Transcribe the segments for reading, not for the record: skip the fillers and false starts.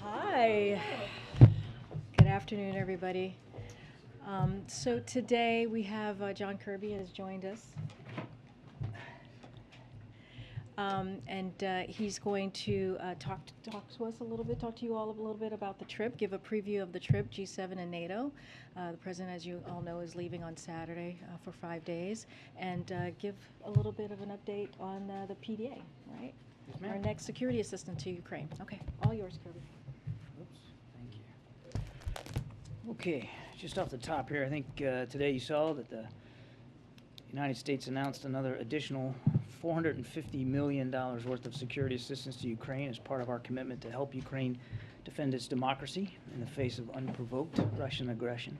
Hi. Good afternoon, everybody. So today we have John Kirby has joined us. And he's going to talk to us a little bit, talk to you all a little bit about the trip, give a preview of the trip, G7 and NATO. The president, as you all know, is leaving on Saturday for 5 days, and give a little bit of an update on the PDA, right? Yes, Our next security assistant to Ukraine. Okay, all yours, Kirby. Oops, thank you. Okay, just off the top here, I think today you saw that the United States announced another additional $450 million worth of security assistance to Ukraine as part of our commitment to help Ukraine defend its democracy in the face of unprovoked Russian aggression.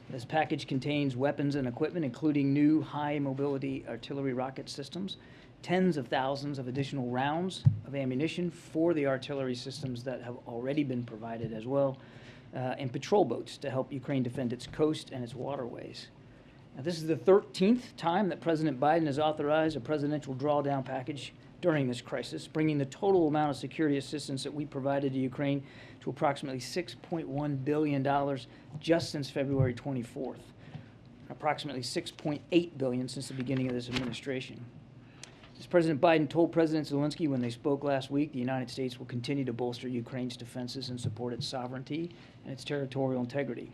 This package contains weapons and equipment, including new high-mobility artillery rocket systems, tens of thousands of additional rounds of ammunition for the artillery systems that have already been provided as well, and patrol boats to help Ukraine defend its coast and its waterways. Now, this is the 13th time that President Biden has authorized a presidential drawdown package during this crisis, bringing the total amount of security assistance that we provided to Ukraine to approximately $6.1 billion just since February 24th, approximately $6.8 billion since the beginning of this administration. As President Biden told President Zelensky when they spoke last week, the United States will continue to bolster Ukraine's defenses and support its sovereignty and its territorial integrity.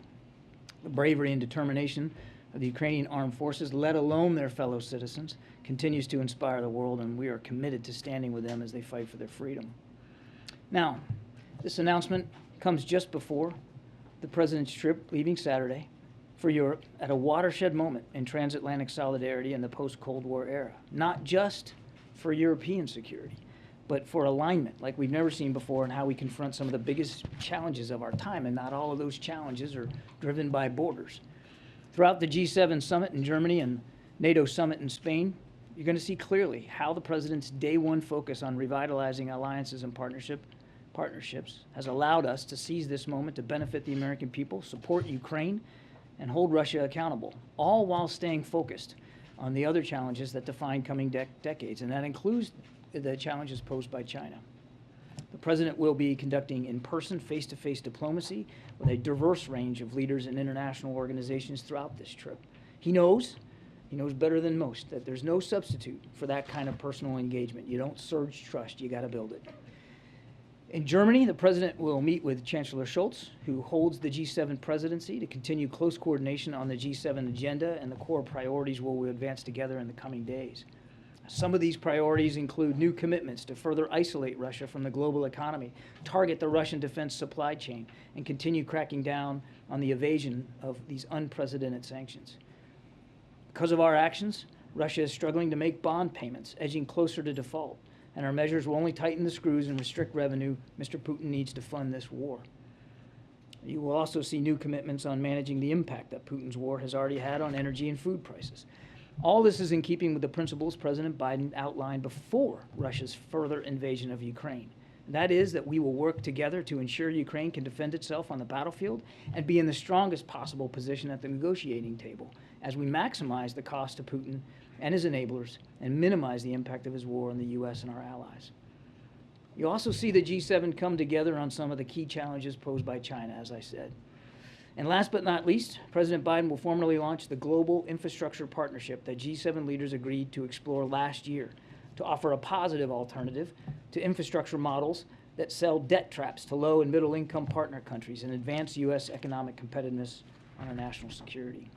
The bravery and determination of the Ukrainian armed forces, let alone their fellow citizens, continues to inspire the world, and we are committed to standing with them as they fight for their freedom. Now, this announcement comes just before the President's trip leaving Saturday for Europe at a watershed moment in transatlantic solidarity in the post-Cold War era, not just for European security, but for alignment like we've never seen before in how we confront some of the biggest challenges of our time, and not all of those challenges are driven by borders. Throughout the G7 summit in Germany and NATO summit in Spain, you're going to see clearly how the President's day one focus on revitalizing alliances and partnerships has allowed us to seize this moment to benefit the American people, support Ukraine, and hold Russia accountable, all while staying focused on the other challenges that define coming decades, and that includes the challenges posed by China. The President will be conducting in-person, face-to-face diplomacy with a diverse range of leaders in international organizations throughout this trip. He knows better than most that there's no substitute for that kind of personal engagement. You don't surge trust, you got to build it. In Germany, the President will meet with Chancellor Scholz, who holds the G7 presidency, to continue close coordination on the G7 agenda and the core priorities we will advance together in the coming days. Some of these priorities include new commitments to further isolate Russia from the global economy, target the Russian defense supply chain, and continue cracking down on the evasion of these unprecedented sanctions. Because of our actions, Russia is struggling to make bond payments, edging closer to default, and our measures will only tighten the screws and restrict revenue Mr. Putin needs to fund this war. You will also see new commitments on managing the impact that Putin's war has already had on energy and food prices. All this is in keeping with the principles President Biden outlined before Russia's further invasion of Ukraine. And that is that we will work together to ensure Ukraine can defend itself on the battlefield and be in the strongest possible position at the negotiating table as we maximize the cost to Putin and his enablers and minimize the impact of his war on the U.S. and our allies. You also see the G7 come together on some of the key challenges posed by China, as I said. And last but not least, President Biden will formally launch the Global Infrastructure Partnership that G7 leaders agreed to explore last year to offer a positive alternative to infrastructure models that sell debt traps to low and middle income partner countries and advance U.S. economic competitiveness on our national security.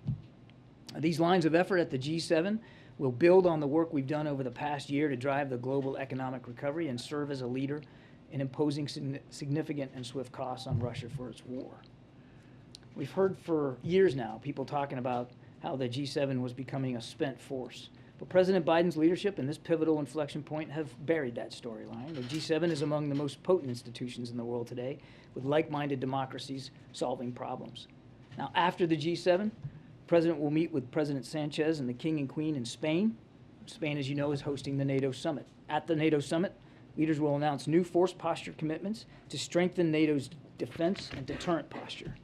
These lines of effort at the G7 will build on the work we've done over the past year to drive the global economic recovery and serve as a leader in imposing significant and swift costs on Russia for its war. We've heard for years now people talking about how the G7 was becoming a spent force. But President Biden's leadership and this pivotal inflection point have buried that storyline. The G7 is among the most potent institutions in the world today, with like-minded democracies solving problems. Now, after the G7, the President will meet with President Sanchez and the King and Queen in Spain. Spain, as you know, is hosting the NATO summit. At the NATO summit, leaders will announce new force posture commitments to strengthen NATO's defense and deterrent posture.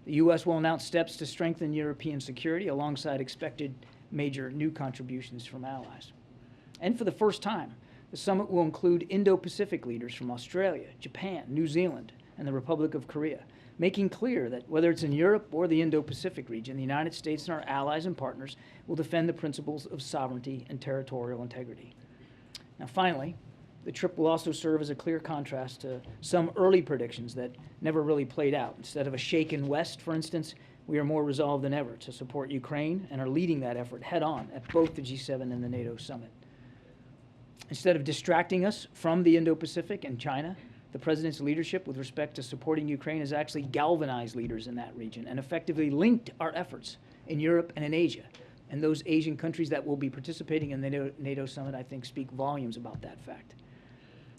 The U.S. will announce steps to strengthen European security alongside expected major new contributions from allies. And for the first time, the summit will include Indo-Pacific leaders from Australia, Japan, New Zealand, and the Republic of Korea, making clear that whether it's in Europe or the Indo-Pacific region, the United States and our allies and partners will defend the principles of sovereignty and territorial integrity. Now, finally, the trip will also serve as a clear contrast to some early predictions that never really played out. Instead of a shaken West, for instance, we are more resolved than ever to support Ukraine and are leading that effort head-on at both the G7 and the NATO summit. Instead of distracting us from the Indo-Pacific and China, the President's leadership with respect to supporting Ukraine has actually galvanized leaders in that region and effectively linked our efforts in Europe and in Asia. And those Asian countries that will be participating in the NATO summit, I think, speak volumes about that fact.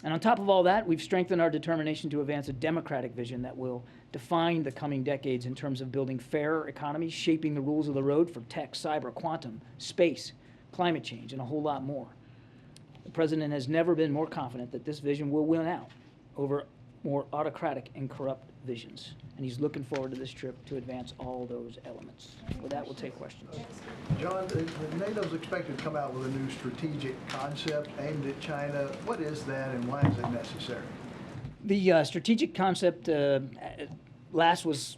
And on top of all that, we've strengthened our determination to advance a democratic vision that will define the coming decades in terms of building fairer economies, shaping the rules of the road for tech, cyber, quantum, space, climate change, and a whole lot more. The President has never been more confident that this vision will win out over more autocratic and corrupt visions. And he's looking forward to this trip to advance all those elements. With that, we'll take questions. John, NATO's expected to come out with a new strategic concept aimed at China. What is that and why is it necessary? The strategic concept last was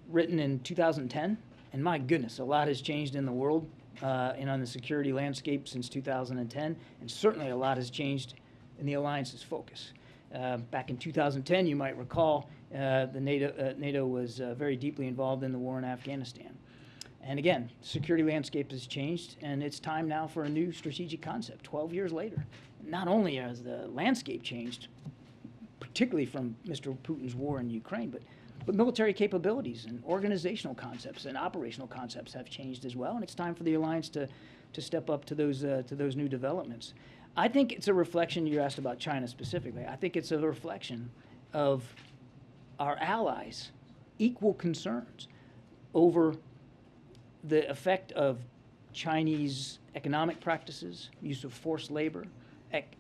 written in 2010, and my goodness, a lot has changed in the world and on the security landscape since 2010, and certainly a lot has changed in the alliance's focus. Back in 2010, you might recall, NATO was very deeply involved in the war in Afghanistan. And again, the security landscape has changed, and it's time now for a new strategic concept 12 years later. Not only has the landscape changed, particularly from Mr. Putin's war in Ukraine, but military capabilities and organizational concepts and operational concepts have changed as well, and it's time for the alliance to step up to those new developments. I think it's a reflection, you asked about China specifically, I think it's a reflection of our allies' equal concerns over the effect of Chinese economic practices, use of forced labor,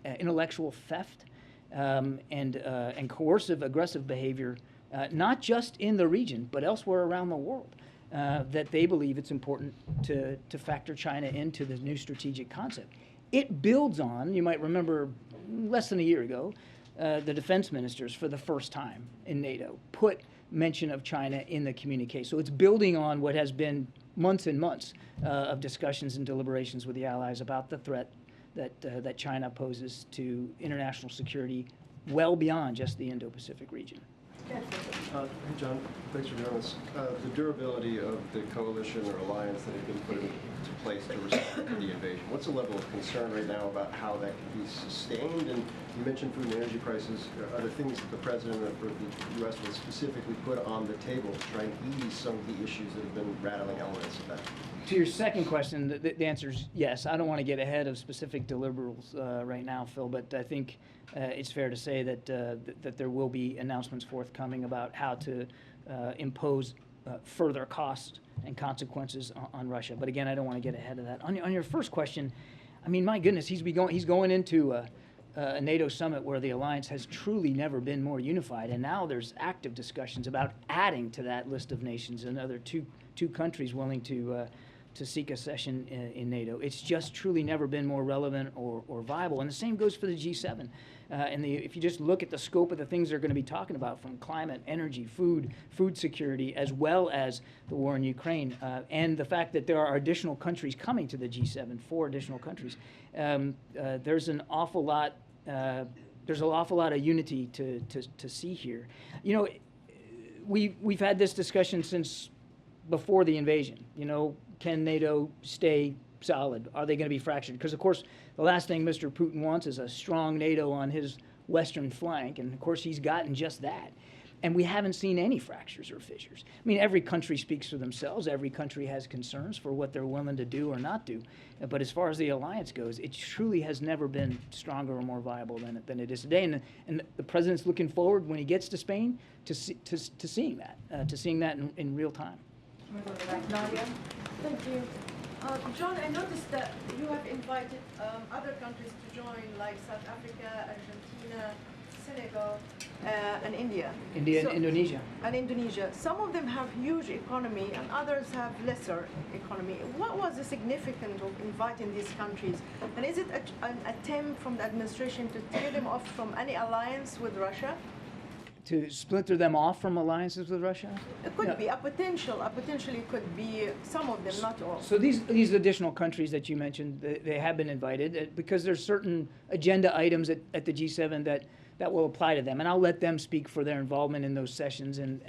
intellectual theft, and coercive, aggressive behavior, not just in the region, but elsewhere around the world, that they believe it's important to factor China into the new strategic concept. It builds on, you might remember less than a year ago, the defense ministers for the first time in NATO put mention of China in the communique. So it's building on what has been months and months of discussions and deliberations with the allies about the threat that China poses to international security well beyond just the Indo-Pacific region. Hey, John, thanks for doing this. The durability of the coalition or alliance that has been put into place to respond to the invasion, what's the level of concern right now about how that can be sustained? And you mentioned food and energy prices. Are there things that the President or the U.S. will specifically put on the table to try and ease some of the issues that have been rattling elements of that? To your second question, the answer is yes. I don't want to get ahead of specific deliverables right now, Phil, but I think it's fair to say that that there will be announcements forthcoming about how to impose further costs and consequences on Russia. But again, I don't want to get ahead of that. On your first question, I mean, my goodness, he's going into a NATO summit where the alliance has truly never been more unified, and now there's active discussions about adding to that list of nations another two countries willing to seek a session in NATO. It's just truly never been more relevant or viable. And the same goes for the G7. If you just look at the scope of the things they're going to be talking about, from climate, energy, food security, as well as the war in Ukraine, and the fact that there are additional countries coming to the G7, 4 additional countries, there's an awful lot. There's an awful lot of unity to see here. You know, we've had this discussion since before the invasion. You know, can NATO stay solid? Are they going to be fractured? Because, of course, the last thing Mr. Putin wants is a strong NATO on his western flank, and, of course, he's gotten just that. And we haven't seen any fractures or fissures. I mean, every country speaks for themselves. Every country has concerns for what they're willing to do or not do. But as far as the alliance goes, it truly has never been stronger or more viable than it is today. And the President's looking forward, when he gets to Spain, to seeing that in real time. Nadia. Thank you. John, I noticed that you have invited other countries to join, like South Africa, Argentina, Senegal, and India. And Indonesia. And Indonesia. Some of them have huge economy and others have lesser economy. What was the significance of inviting these countries? And is it an attempt from the administration to tear them off from any alliance with Russia? to splinter them off from alliances with Russia? It could No. be a potentially could be some of them, not all. So these additional countries that you mentioned, they have been invited because there's certain agenda items at the G7 that will apply to them, and I'll let them speak for their involvement in those sessions and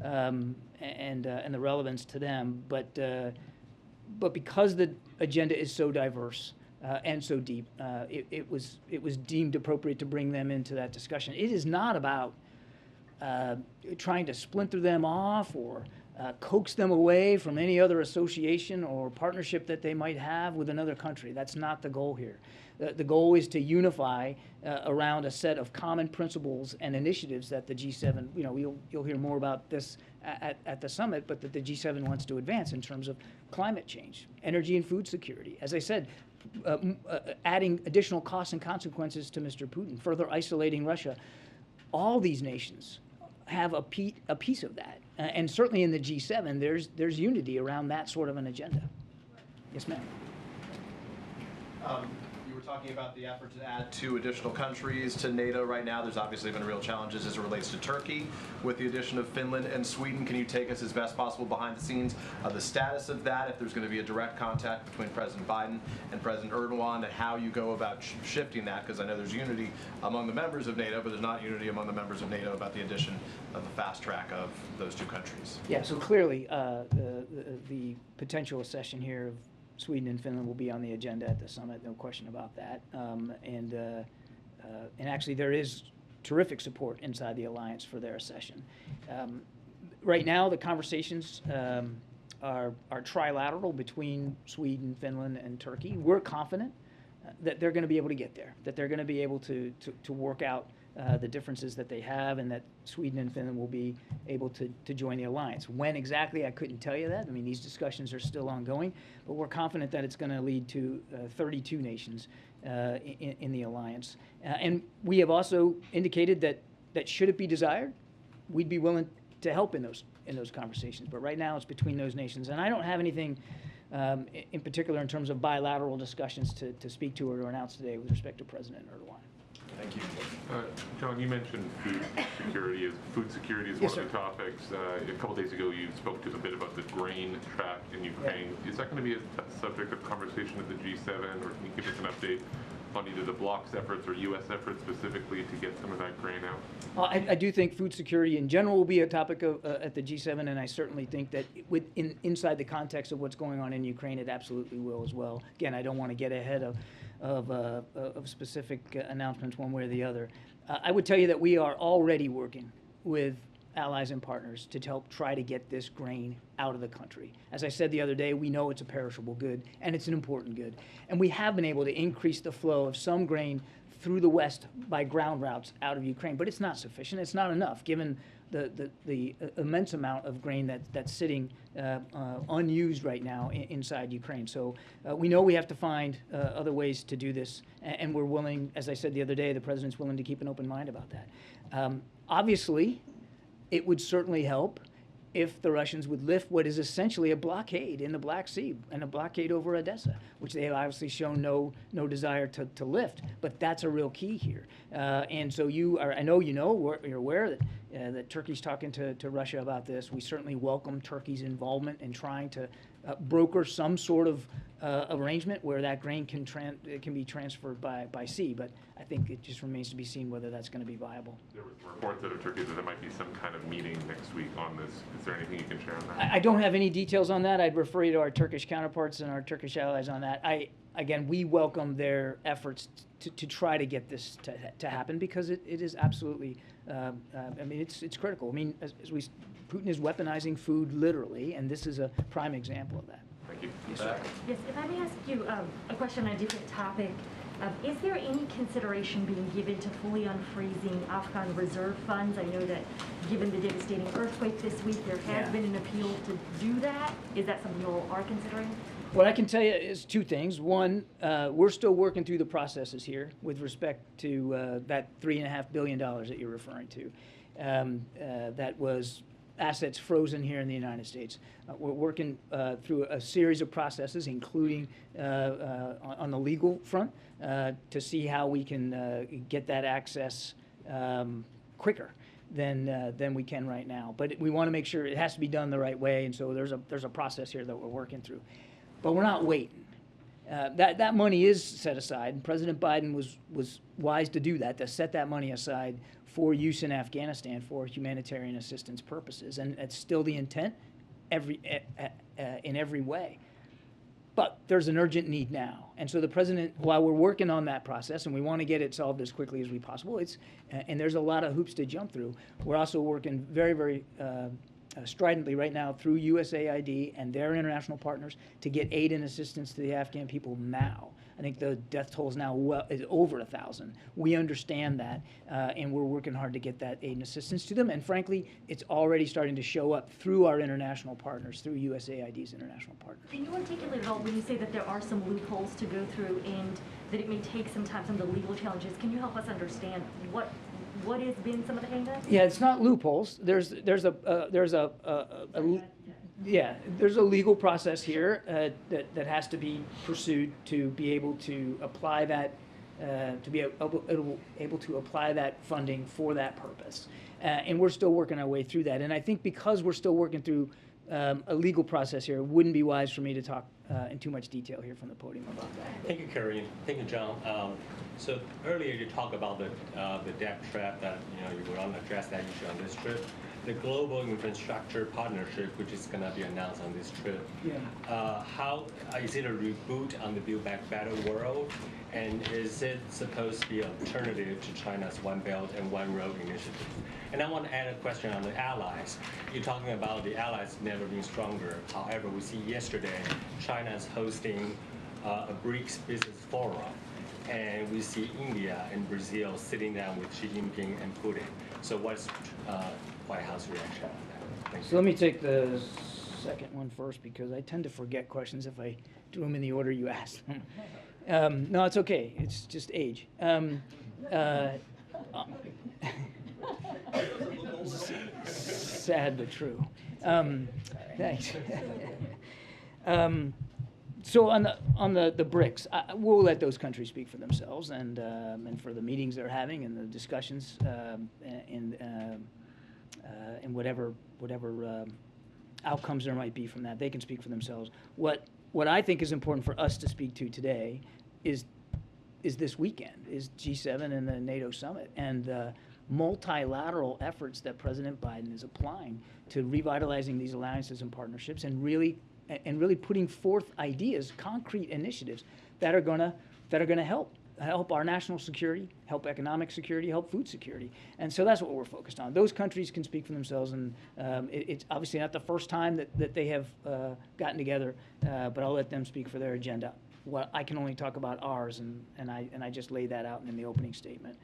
the relevance to them. But because the agenda is so diverse and so deep, it was deemed appropriate to bring them into that discussion. It is not about trying to splinter them off or coax them away from any other association or partnership that they might have with another country. That's not the goal here. The goal is to unify around a set of common principles and initiatives that the G7, you'll hear more about this at the summit, but that the G7 wants to advance in terms of climate change, energy and food security. As I said, adding additional costs and consequences to Mr. Putin, further isolating Russia. All these nations have a piece of that. And certainly in the G7, there's unity around that sort of an agenda. Yes, ma'am. You were talking about the effort to add 2 additional countries to NATO right now. There's obviously been real challenges as it relates to Turkey with the addition of Finland and Sweden. Can you take us as best possible behind the scenes of the status of that, if there's going to be a direct contact between President Biden and President Erdogan, and how you go about shifting that? Because I know there's unity among the members of NATO, but there's not unity among the members of NATO about the addition of the fast track of those 2 countries. Yeah, so clearly the potential accession here of Sweden and Finland will be on the agenda at the summit, no question about that. And actually, there is terrific support inside the alliance for their accession. Right now, the conversations are trilateral between Sweden, Finland, and Turkey. We're confident that they're going to be able to get there, that they're going to be able to work out the differences that they have, and that Sweden and Finland will be able to join the alliance. When exactly, I couldn't tell you that. I mean, these discussions are still ongoing, but we're confident that it's going to lead to 32 nations in the alliance. And we have also indicated that should it be desired, we'd be willing to help in those conversations. But right now, it's between those nations, and I don't have anything in particular in terms of bilateral discussions to speak to or to announce today with respect to President Erdogan. Thank you. John, you mentioned food security. Food security is Yes, one sir. of the topics. A couple days ago, you spoke to a bit about the grain trap in Ukraine. Is that going to be a subject of conversation at the G7, or can you give us an update on either the bloc's efforts or U.S. efforts specifically to get some of that grain out? I do think food security in general will be a topic at the G7, and I certainly think that inside the context of what's going on in Ukraine, it absolutely will as well. Again, I don't want to get ahead of specific announcements one way or the other. I would tell you that we are already working with allies and partners to help try to get this grain out of the country. As I said the other day, we know it's a perishable good, and it's an important good. And we have been able to increase the flow of some grain through the West by ground routes out of Ukraine, but it's not sufficient. It's not enough, given the immense amount of grain that's sitting unused right now inside Ukraine. So we know we have to find other ways to do this, and we're willing, as I said the other day, the president's willing to keep an open mind about that. Obviously, it would certainly help if the Russians would lift what is essentially a blockade in the Black Sea and a blockade over Odessa, which they have obviously shown no desire to lift. But that's a real key here. And so I know you're aware that Turkey's talking to Russia about this. We certainly welcome Turkey's involvement in trying to broker some sort of arrangement where that grain can be transferred by sea. But I think it just remains to be seen whether that's going to be viable. There were reports out of Turkey that there might be some kind of meeting next week on this. Is there anything you can share on that? I don't have any details on that. I'd refer you to our Turkish counterparts and our Turkish allies on that. Again, we welcome their efforts to try to get this to happen, because it is absolutely, it's critical. I mean, Putin is weaponizing food literally, and this is a prime example of that. Thank you. Yes, sir. Yes, if I may ask you a question on a different topic. Is there any consideration being given to fully unfreezing Afghan reserve funds? I know that given the devastating earthquake this week, there has been an appeal to do that. Is that something you all are considering? What I can tell you is 2 things. One, we're still working through the processes here with respect to that $3.5 billion that you're referring to. That was assets frozen here in the United States. We're working through a series of processes, including on the legal front, to see how we can get that access quicker. than we can right now. But we want to make sure it has to be done the right way, and so there's a process here that we're working through. But we're not waiting. That money is set aside, and President Biden was wise to do that, to set that money aside for use in Afghanistan for humanitarian assistance purposes, and it's still the intent in every way. But there's an urgent need now. And so the president, while we're working on that process, and we want to get it solved as quickly as we possible, and there's a lot of hoops to jump through, we're also working very, very stridently right now through USAID and their international partners to get aid and assistance to the Afghan people now. I think the death toll is now is over 1,000. We understand that, and we're working hard to get that aid and assistance to them. And frankly, it's already starting to show up through our international partners, through USAID's international partners. Can you articulate at all when you say that there are some loopholes to go through and that it may take some time, some of the legal challenges? Can you help us understand what has been some of the hangups? Yeah, it's not loopholes. There's a legal process here that has to be pursued to be able to apply that able to apply that funding for that purpose, and we're still working our way through that. And I think because we're still working through a legal process here, it wouldn't be wise for me to talk in too much detail here from the podium about that. Thank you, Karine. Thank you, John. So earlier you talked about the debt trap that you were going to address that issue on this trip. The global infrastructure partnership, which is going to be announced on this trip. Yeah. How is it a reboot on the Build Back Better world, and is it supposed to be an alternative to China's One Belt and One Road initiative? And I want to add a question on the allies. You're talking about the allies never being stronger. However, we see yesterday China is hosting a BRICS business forum, and we see India and Brazil sitting down with Xi Jinping and Putin. So what's White House reaction on that? Thank you. So let me take the second one first, because I tend to forget questions if I do them in the order you asked them. No, it's okay. It's just age. Sad but true. Thanks. So on the BRICS, we'll let those countries speak for themselves, and for the meetings they're having and the discussions and whatever outcomes there might be from that, they can speak for themselves. What I think is important for us to speak to today is this weekend, is G7 and the NATO summit, and the multilateral efforts that President Biden is applying to revitalizing these alliances and partnerships, and really putting forth ideas, concrete initiatives that are gonna help our national security, help economic security, help food security. And so that's what we're focused on. Those countries can speak for themselves, and it's obviously not the first time that they have gotten together, but I'll let them speak for their agenda. Well, I can only talk about ours, and I just laid that out in the opening statement.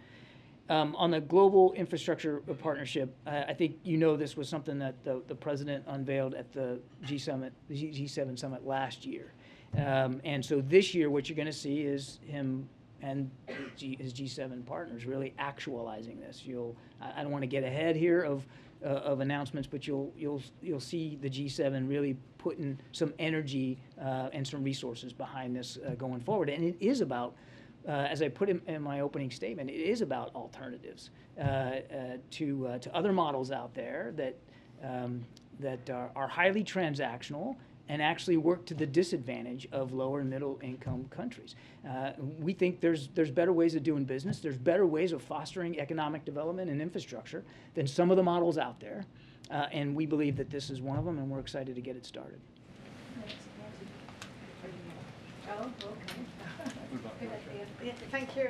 On the global infrastructure partnership, I think this was something that the president unveiled at the G7 summit last year. And so this year, what you're going to see is him and his G7 partners really actualizing this. I don't want to get ahead here of announcements, but you'll see the G7 really putting some energy and some resources behind this going forward. And it is about, as I put in my opening statement, it is about alternatives to other models out there that are highly transactional and actually work to the disadvantage of lower and middle income countries. We think there's better ways of doing business. There's better ways of fostering economic development and infrastructure than some of the models out there. And we believe that this is one of them, and we're excited to get it started. Oh, okay. Thank you.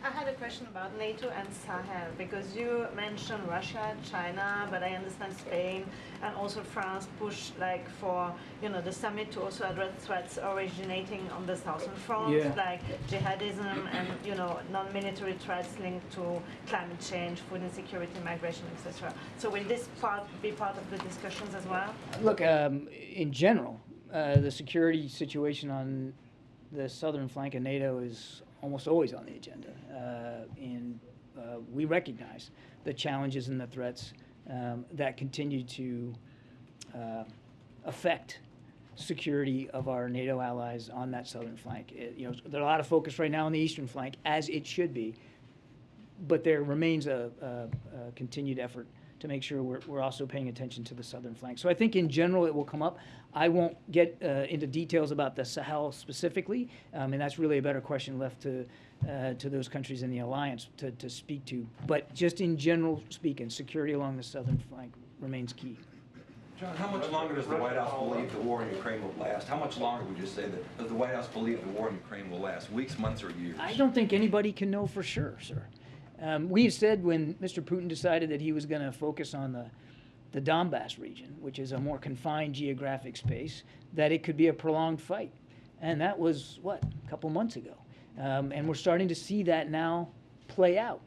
I had a question about NATO and Sahel, because you mentioned Russia, China, but I understand Spain and also France push for the summit to also address threats originating on the southern front, like jihadism and non-military threats linked to climate change, food insecurity, migration, etc. So will this be part of the discussions as well? Look, in general, the security situation on the southern flank of NATO is almost always on the agenda, and we recognize the challenges and the threats that continue to affect security of our NATO allies on that southern flank. There's a lot of focus right now on the eastern flank, as it should be, but there remains a continued effort to make sure we're also paying attention to the southern flank. So I think in general it will come up. I won't get into details about the Sahel specifically, and that's really a better question left to those countries in the alliance to speak to. But just in general speaking, security along the southern flank remains key. John, how much longer does the White House believe the war in Ukraine will last? How much longer would you say that does the White House believe the war in Ukraine will last? Weeks, months, or years? I don't think anybody can know for sure, sir. We said when Mr. Putin decided that he was going to focus on the Donbass region, which is a more confined geographic space, that it could be a prolonged fight. And that was, what, a couple months ago. And we're starting to see that now play out.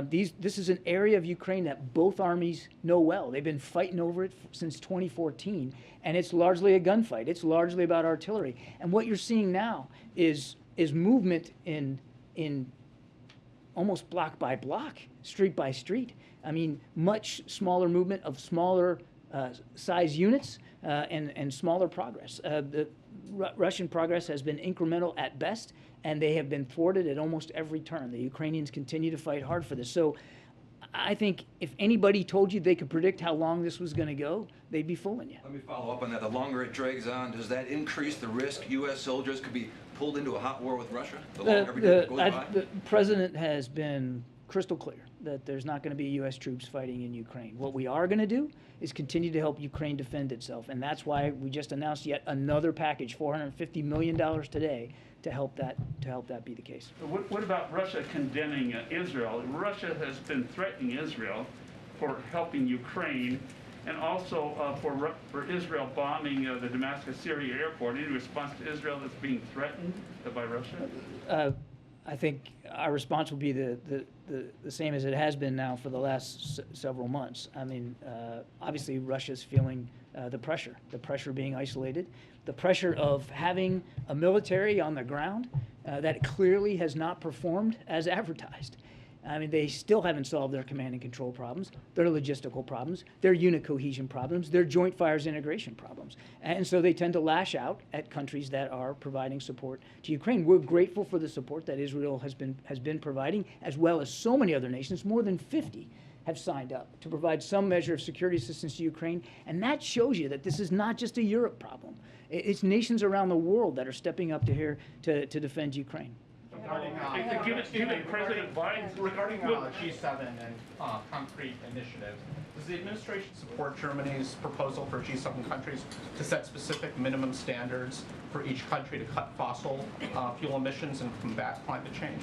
This is an area of Ukraine that both armies know well. They've been fighting over it since 2014, and it's largely a gunfight. It's largely about artillery. And what you're seeing now is movement in almost block by block, street by street. I mean, much smaller movement of smaller size units and smaller progress. The Russian progress has been incremental at best, and they have been thwarted at almost every turn. The Ukrainians continue to fight hard for this. So I think if anybody told you they could predict how long this was going to go, they'd be fooling you. Let me follow up on that. The longer it drags on, does that increase the risk U.S. soldiers could be pulled into a hot war with Russia? The longer every day goes by? The president has been crystal clear that there's not going to be U.S. troops fighting in Ukraine. What we are going to do is continue to help Ukraine defend itself, and that's why we just announced yet another package, $450 million today, to help that be the case. What about Russia condemning Israel? Russia has been threatening Israel for helping Ukraine, and also for Israel bombing the Damascus, Syria airport. Any response to Israel that's being threatened by Russia? I think our response will be the same as it has been now for the last several months. I mean, obviously Russia's feeling the pressure being isolated, the pressure of having a military on the ground that clearly has not performed as advertised. I mean, they still haven't solved their command and control problems, their logistical problems, their unit cohesion problems, their joint fires integration problems. And so they tend to lash out at countries that are providing support to Ukraine. We're grateful for the support that Israel has been providing, as well as so many other nations. More than 50 have signed up to provide some measure of security assistance to Ukraine. And that shows you that this is not just a Europe problem. It's nations around the world that are stepping up to here to defend Ukraine. Given President Biden's regarding G7 and concrete initiatives, does the administration support Germany's proposal for G7 countries to set specific minimum standards for each country to cut fossil fuel emissions and combat climate change?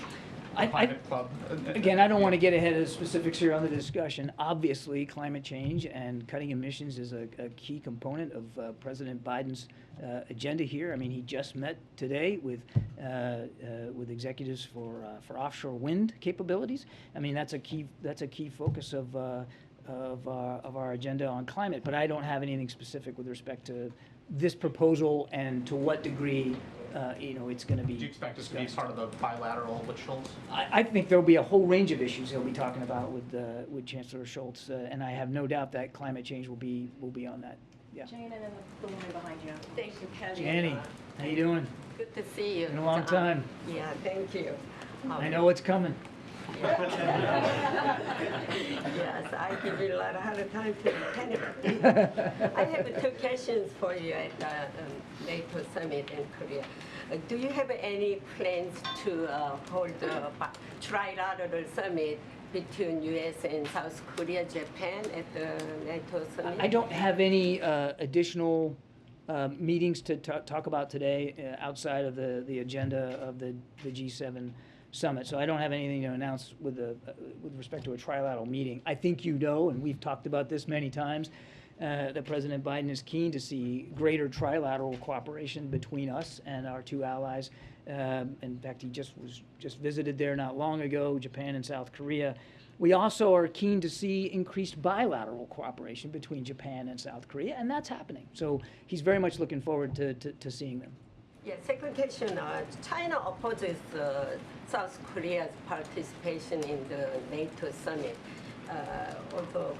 Again, I don't want to get ahead of the specifics here on the discussion. Obviously, climate change and cutting emissions is a key component of President Biden's agenda here. I mean, he just met today with executives for offshore wind capabilities. I mean, that's a key focus of our agenda on climate. But I don't have anything specific with respect to this proposal and to what degree it's going to be. Do you expect this to be part of the bilateral with Schultz? I think there'll be a whole range of issues he'll be talking about with Chancellor Schultz, and I have no doubt that climate change will be on that. Yeah. Jane, and then the woman behind you. Thank you, Karine. Jenny, how you doing? Good to see you. Been a long time. Yeah, thank you. I know what's coming. Yes, I give you a lot of hard time to Canada. I have two questions for you at the NATO summit in Korea. Do you have any plans to hold a trilateral summit between U.S. and South Korea, Japan at the NATO summit? I don't have any additional meetings to talk about today outside of the agenda of the G7 summit. So I don't have anything to announce with respect to a trilateral meeting. I think you know, and we've talked about this many times, that President Biden is keen to see greater trilateral cooperation between us and our two allies. In fact, he just visited there not long ago, Japan and South Korea. We also are keen to see increased bilateral cooperation between Japan and South Korea, and that's happening. So he's very much looking forward to seeing them. Yeah, second question, China opposes South Korea's participation in the NATO summit. Although,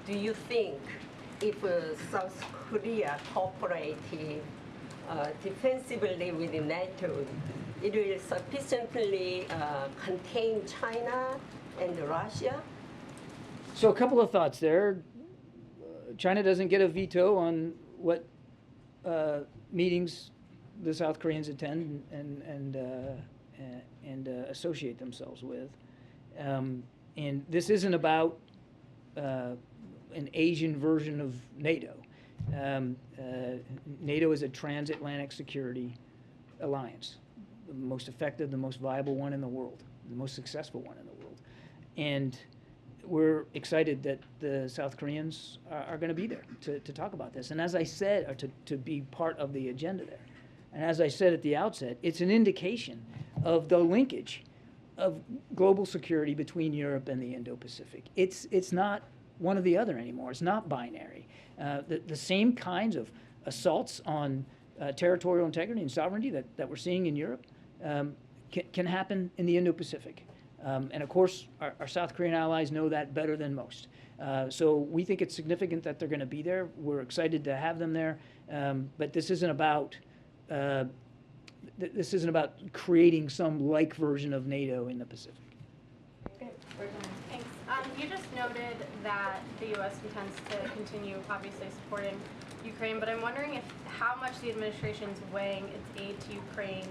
do you think if South Korea cooperated defensively with NATO, it will sufficiently contain China and Russia? So a couple of thoughts there. China doesn't get a veto on what meetings the South Koreans attend and associate themselves with. And this isn't about an Asian version of NATO. NATO is a transatlantic security alliance, the most effective, the most viable one in the world, the most successful one in the world. And we're excited that the South Koreans are going to be there to talk about this. And as I said, or to be part of the agenda there. And as I said at the outset, it's an indication of the linkage of global security between Europe and the Indo-Pacific. It's not one or the other anymore. It's not binary. The same kinds of assaults on territorial integrity and sovereignty that we're seeing in Europe can happen in the Indo-Pacific. And of course, our South Korean allies know that better than most. So we think it's significant that they're going to be there. We're excited to have them there. But this isn't about creating some like version of NATO in the Pacific. Thanks. You just noted that the U.S. intends to continue, obviously, supporting Ukraine, but I'm wondering how much the administration is weighing its aid to Ukraine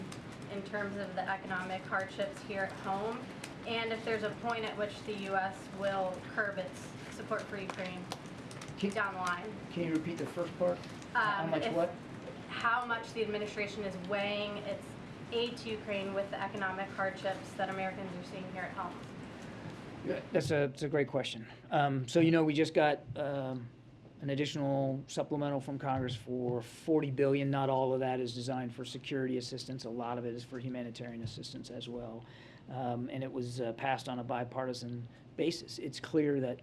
in terms of the economic hardships here at home, and if there's a point at which the U.S. will curb its support for Ukraine down the line. Can you repeat the first part? How much what? How much the administration is weighing its aid to Ukraine with the economic hardships that Americans are seeing here at home. Yeah, that's a great question. So we just got an additional supplemental from Congress for $40 billion. Not all of that is designed for security assistance. A lot of it is for humanitarian assistance as well. And it was passed on a bipartisan basis. It's clear that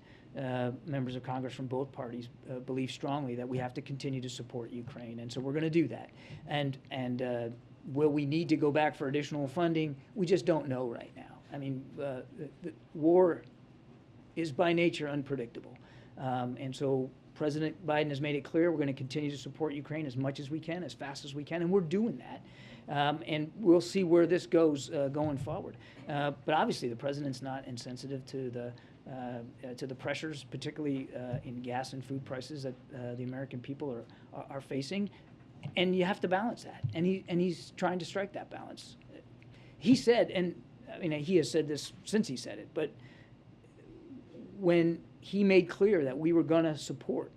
members of Congress from both parties believe strongly that we have to continue to support Ukraine, and so we're going to do that. And will we need to go back for additional funding? We just don't know right now. I mean, the war is by nature unpredictable, and so President Biden has made it clear we're going to continue to support Ukraine as much as we can, as fast as we can, and we're doing that. And we'll see where this goes going forward. But obviously, the president's not insensitive to the pressures, particularly in gas and food prices that the American people are facing, and you have to balance that. And he's trying to strike that balance. He said, and I mean he has said this since he said it, but when he made clear that we were going to support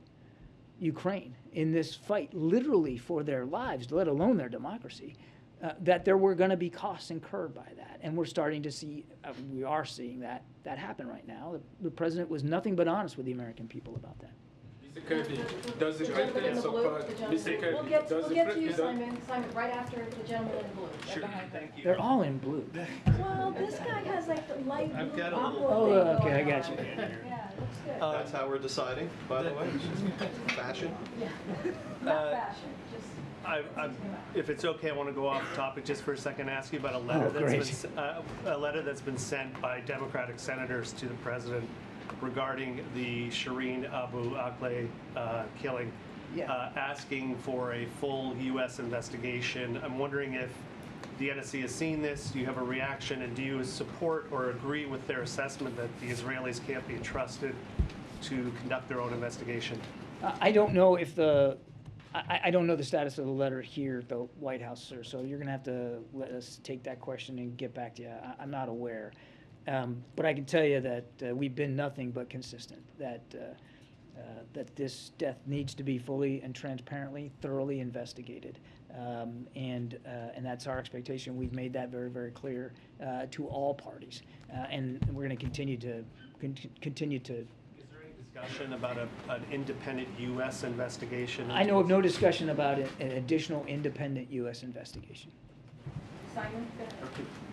Ukraine in this fight, literally for their lives, let alone their democracy, that there were going to be costs incurred by that. And we're starting to see, we are seeing that happen right now. The president was nothing but honest with the American people about that. Mr. Kirby, does the president support, Mr. Kirby, we'll get to you, Simon, right after the gentleman in blue. Sure, Right thank you. They're all in blue. Well, this guy has like the light blue. I've got a aqua little- Oh, thing okay, I going got on. you. Yeah, it looks good. That's how we're deciding, by the way. Fashion. Yeah, not fashion, just. If it's okay, I want to go off topic just for a second and ask you about a letter that's been sent by Democratic senators to the president regarding the Shireen Abu Akleh killing, asking for a full U.S. investigation. I'm wondering if the NSC has seen this, do you have a reaction, and do you support or agree with their assessment that the Israelis can't be trusted to conduct their own investigation? I don't know if I don't know the status of the letter here at the White House, sir, so you're going to have to let us take that question and get back to you. I'm not aware. But I can tell you that we've been nothing but consistent, that this death needs to be fully and transparently, thoroughly investigated. And that's our expectation. We've made that very, very clear to all parties. And we're going to continue to Discussion about an independent U.S. investigation? I know of no discussion about an additional independent U.S. investigation. Simon, go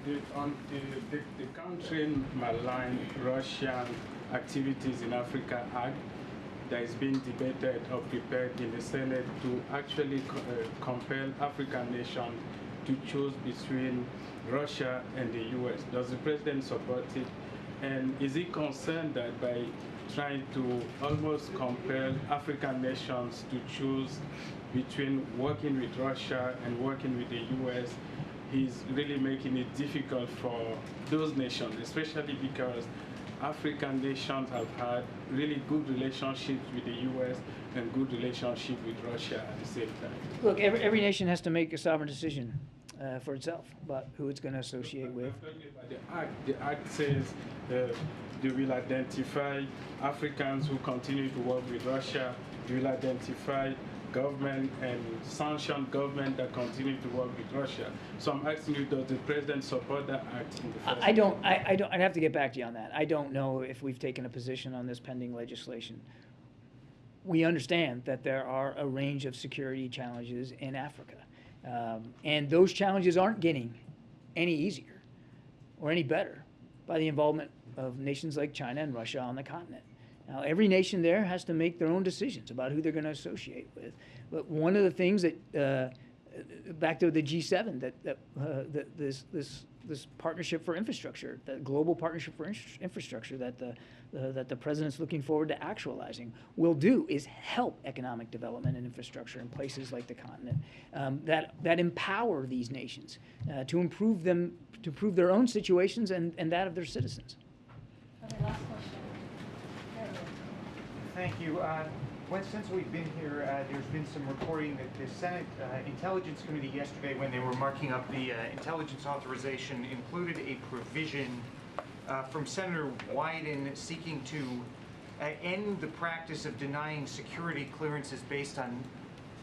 ahead. The country malign Russian activities in Africa Act that is being debated or prepared in the Senate to actually compel African nations to choose between Russia and the U.S. Does the president support it? And is he concerned that by trying to almost compel African nations to choose between working with Russia and working with the U.S., he's really making it difficult for those nations, especially because African nations have had really good relationships with the U.S. and good relationship with Russia at the same time. Look, every nation has to make a sovereign decision for itself about who it's going to associate with. The act says they will identify Africans who continue to work with Russia. They will identify government and sanctioned government that continue to work with Russia. So I'm asking you, does the president support that act in the first place? I don't. I'd have to get back to you on that. I don't know if we've taken a position on this pending legislation. We understand that there are a range of security challenges in Africa. And those challenges aren't getting any easier or any better by the involvement of nations like China and Russia on the continent. Now, every nation there has to make their own decisions about who they're going to associate with. But one of the things that, back to the G7, that this partnership for infrastructure, the global partnership for infrastructure that the president's looking forward to actualizing, will do is help economic development and infrastructure in places like the continent that empower these nations to improve their own situations and that of their citizens. Okay, last question. Thank you. Since we've been here, there's been some reporting that the Senate Intelligence Committee yesterday, when they were marking up the intelligence authorization, included a provision from Senator Wyden seeking to end the practice of denying security clearances based on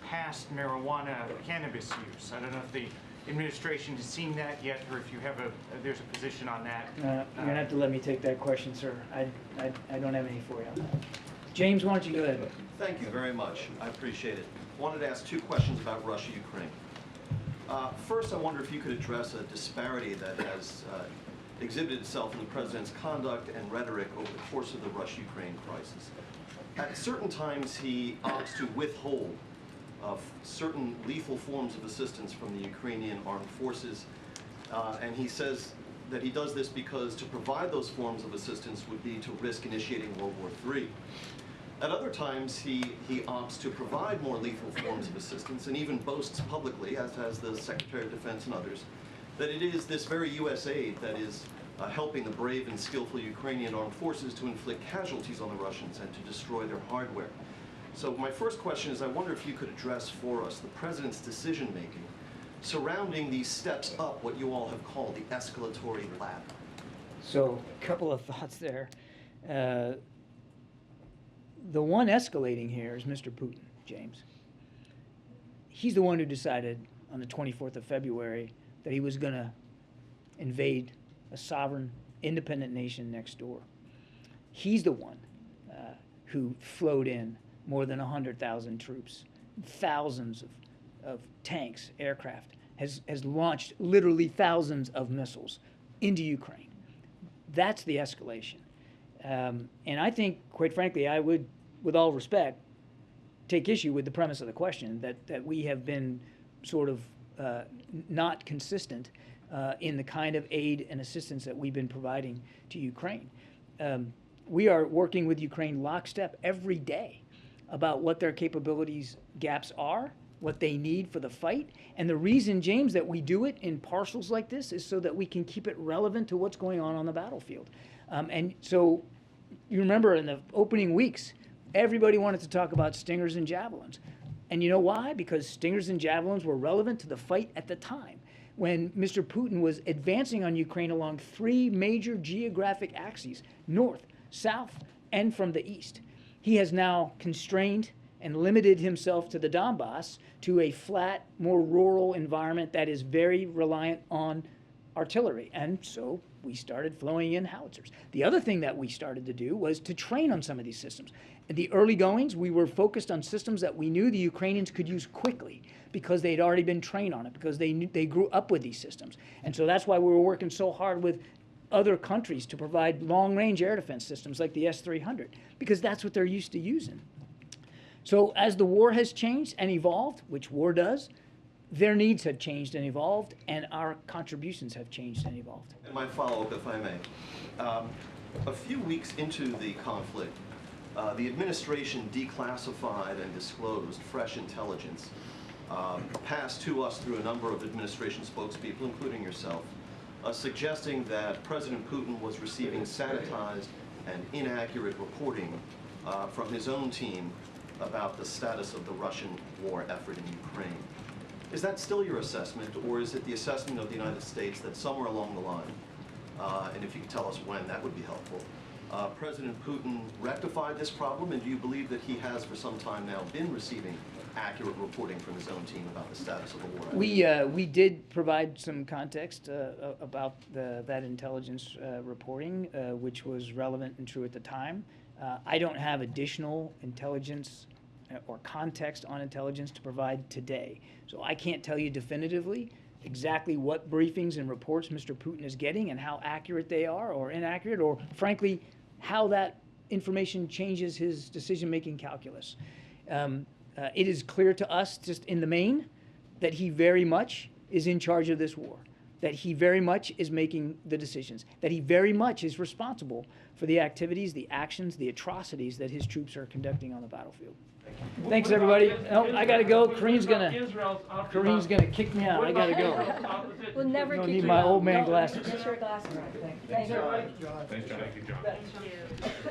past marijuana cannabis use. I don't know if the administration has seen that yet, or if you have there's a position on that. You're going to have to let me take that question, sir. I don't have any for you on that. James, why don't you go ahead? Thank you very much. I appreciate it. Wanted to ask two questions about Russia, Ukraine. First, I wonder if you could address a disparity that has exhibited itself in the president's conduct and rhetoric over the course of the Russia-Ukraine crisis. At certain times, he opts to withhold certain lethal forms of assistance from the Ukrainian armed forces, and he says that he does this because to provide those forms of assistance would be to risk initiating World War III. At other times, he opts to provide more lethal forms of assistance and even boasts publicly, as has the Secretary of Defense and others, that it is this very U.S. aid that is helping the brave and skillful Ukrainian armed forces to inflict casualties on the Russians and to destroy their hardware. So my first question is, I wonder if you could address for us the President's decision-making surrounding these steps up what you all have called the escalatory ladder. So a couple of thoughts there. The one escalating here is Mr. Putin, James. He's the one who decided on the 24th of February that he was going to invade a sovereign, independent nation next door. He's the one who flowed in more than 100,000 troops, thousands of tanks, aircraft, has launched literally thousands of missiles into Ukraine. That's the escalation. And I think, quite frankly, I would, with all respect, take issue with the premise of the question that we have been sort of not consistent in the kind of aid and assistance that we've been providing to Ukraine. We are working with Ukraine lockstep every day about what their capabilities gaps are, what they need for the fight. And the reason, James, that we do it in parcels like this is so that we can keep it relevant to what's going on the battlefield. And so you remember in the opening weeks, everybody wanted to talk about Stingers and Javelins. And you know why? Because Stingers and Javelins were relevant to the fight at the time when Mr. Putin was advancing on Ukraine along three major geographic axes, north, south, and from the east. He has now constrained and limited himself to the Donbass, to a flat, more rural environment that is very reliant on artillery. And so we started flowing in howitzers. The other thing that we started to do was to train on some of these systems. In the early goings, we were focused on systems that we knew the Ukrainians could use quickly because they'd already been trained on it, because they grew up with these systems. And so that's why we were working so hard with other countries to provide long-range air defense systems like the S-300, because that's what they're used to using. So as the war has changed and evolved, which war does, their needs have changed and evolved, and our contributions have changed and evolved. And my follow-up, if I may. A few weeks into the conflict, the administration declassified and disclosed fresh intelligence passed to us through a number of administration spokespeople, including yourself, suggesting that President Putin was receiving sanitized and inaccurate reporting from his own team about the status of the Russian war effort in Ukraine. Is that still your assessment, or is it the assessment of the United States that somewhere along the line, and if you could tell us when, that would be helpful, President Putin rectified this problem, and do you believe that he has for some time now been receiving accurate reporting from his own team about the status of the war? We did provide some context about that intelligence reporting, which was relevant and true at the time. I don't have additional intelligence or context on intelligence to provide today. So I can't tell you definitively exactly what briefings and reports Mr. Putin is getting and how accurate they are or inaccurate, or frankly, how that information changes his decision-making calculus. It is clear to us, just in the main, that he very much is in charge of this war, that he very much is making the decisions, that he very much is responsible for the activities, the actions, the atrocities that his troops are conducting on the battlefield. Thanks, everybody. No, I gotta go. Karine's gonna kick me out. I gotta go. We'll never Don't kick need you my out. old man No, glasses. Get your glasses on. Thanks, you. John. Thanks, John. Thank you, John.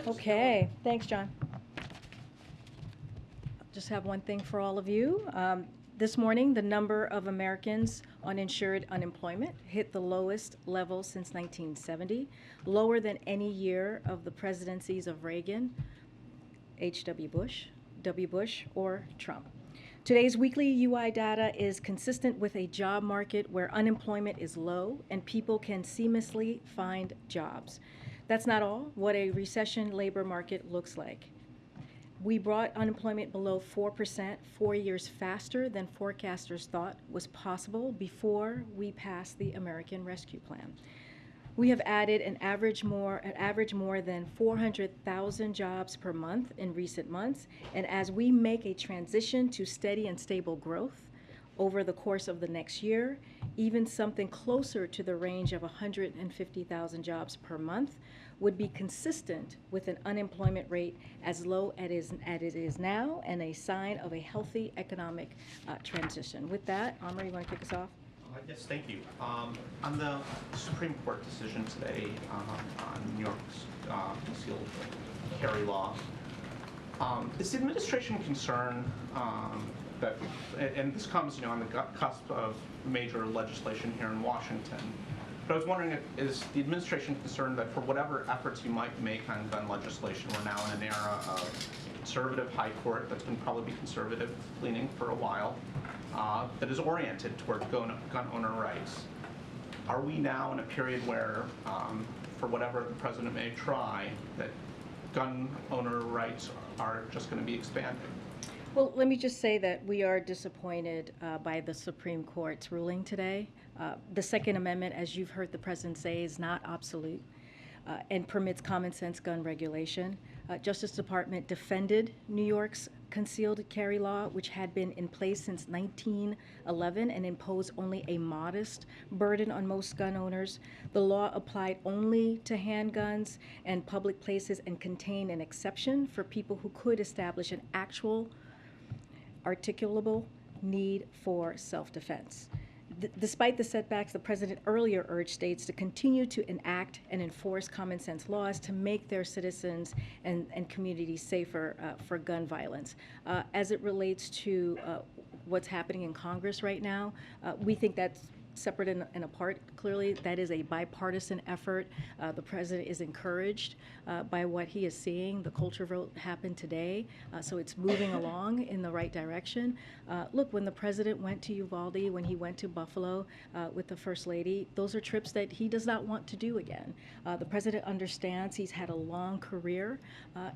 Okay, thanks, John. Just have one thing for all of you. This morning, the number of Americans on insured unemployment hit the lowest level since 1970, lower than any year of the presidencies of Reagan, H.W. Bush, W. Bush, or Trump. Today's weekly UI data is consistent with a job market where unemployment is low and people can seamlessly find jobs. That's not all what a recession labor market looks like. We brought unemployment below 4% 4 years faster than forecasters thought was possible before we passed the American Rescue Plan. We have added an average more than 400,000 jobs per month in recent months, and as we make a transition to steady and stable growth over the course of the next year, even something closer to the range of 150,000 jobs per month would be consistent with an unemployment rate as low as it is now and a sign of a healthy economic transition. With that, Amr, you want to kick us off? Yes, thank you. On the Supreme Court decision today on New York's concealed carry law, is the administration concerned that, and this comes, on the cusp of major legislation here in Washington, but I was wondering, is the administration concerned that for whatever efforts you might make on gun legislation, we're now in an era of conservative high court that's going to probably be conservative leaning for a while, that is oriented toward gun owner rights. Are we now in a period where, for whatever the president may try, that gun owner rights are just going to be expanded? Well, let me just say that we are disappointed by the Supreme Court's ruling today. The Second Amendment, as you've heard the president say, is not obsolete and permits common sense gun regulation. Justice Department defended New York's concealed carry law, which had been in place since 1911 and imposed only a modest burden on most gun owners. The law applied only to handguns and public places and contained an exception for people who could establish an actual articulable need for self-defense. Despite the setbacks, the president earlier urged states to continue to enact and enforce common sense laws to make their citizens and communities safer for gun violence. As it relates to what's happening in Congress right now, we think that's separate and apart. Clearly, that is a bipartisan effort. The president is encouraged by what he is seeing. The culture vote happened today, so it's moving along in the right direction. Look, when the president went to Uvalde, when he went to Buffalo with the First Lady, those are trips that he does not want to do again. The president understands he's had a long career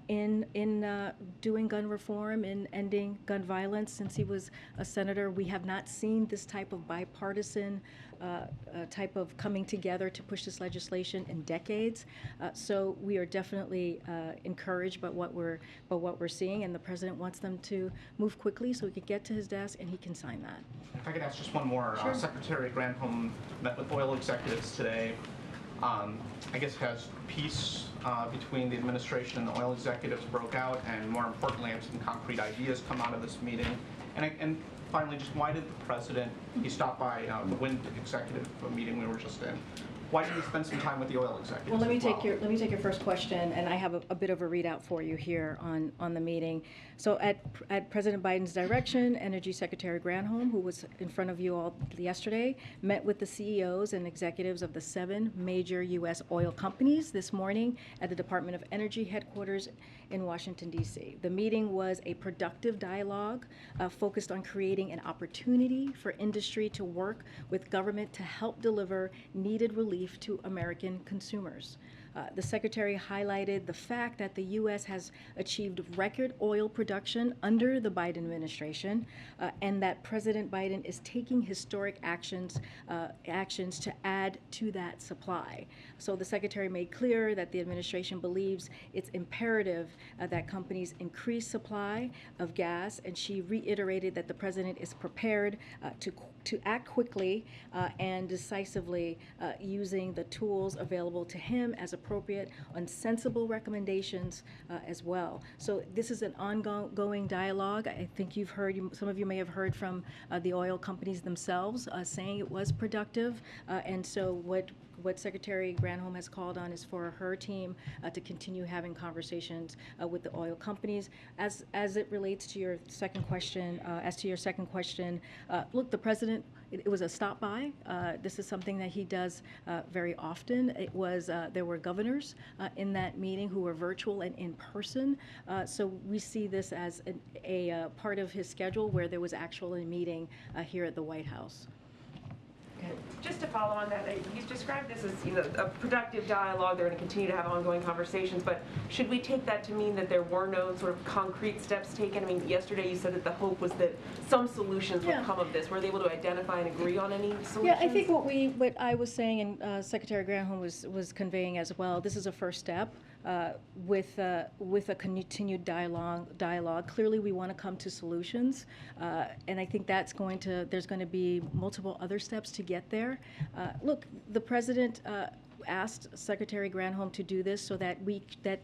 in doing gun reform and ending gun violence since he was a senator. We have not seen this type of bipartisan type of coming together to push this legislation in decades. So we are definitely encouraged by what we're seeing, and the president wants them to move quickly so he can get to his desk and he can sign that. If I could ask just one more. Sure. Secretary Granholm met with oil executives today. I guess has peace between the administration and the oil executives broke out, and more importantly, have some concrete ideas come out of this meeting. And finally, just why did the president, he stopped by the wind executive meeting we were just in, why didn't you spend some time with the oil executives? Well, let me as take your first question, and I have a bit of a readout for you here on the meeting. So at President Biden's direction, Energy Secretary Granholm, who was in front of you all yesterday, met with the CEOs and executives of the 7 major U.S. oil companies this morning at the Department of Energy headquarters in Washington, D.C. The meeting was a productive dialogue focused on creating an opportunity for industry to work with government to help deliver needed relief to American consumers. The Secretary highlighted the fact that the U.S. has achieved record oil production under the Biden administration, and that President Biden is taking historic actions to add to that supply. So the Secretary made clear that the administration believes it's imperative that companies increase supply of gas, and she reiterated that the President is prepared to act quickly and decisively using the tools available to him as appropriate on sensible recommendations as well. So this is an ongoing dialogue. I think you've heard, some of you may have heard from the oil companies themselves saying it was productive. And so what Secretary Granholm has called on is for her team to continue having conversations with the oil companies. As it relates to your second question, look, the President, it was a stop by. This is something that he does very often. It was there were governors in that meeting who were virtual and in person. So we see this as a part of his schedule where there was actually a meeting here at the White House. Just to follow on that, you described this as a productive dialogue. They're going to continue to have ongoing conversations, but should we take that to mean that there were no sort of concrete steps taken? I mean, yesterday you said that the hope was that some solutions would come of this. Were they able to identify and agree on any solutions? Yeah, I think what I was saying and Secretary Granholm was conveying as well, this is a first step. With a continued dialogue. Clearly, we want to come to solutions, and I think there's going to be multiple other steps to get there. Look, the President asked Secretary Granholm to do this so that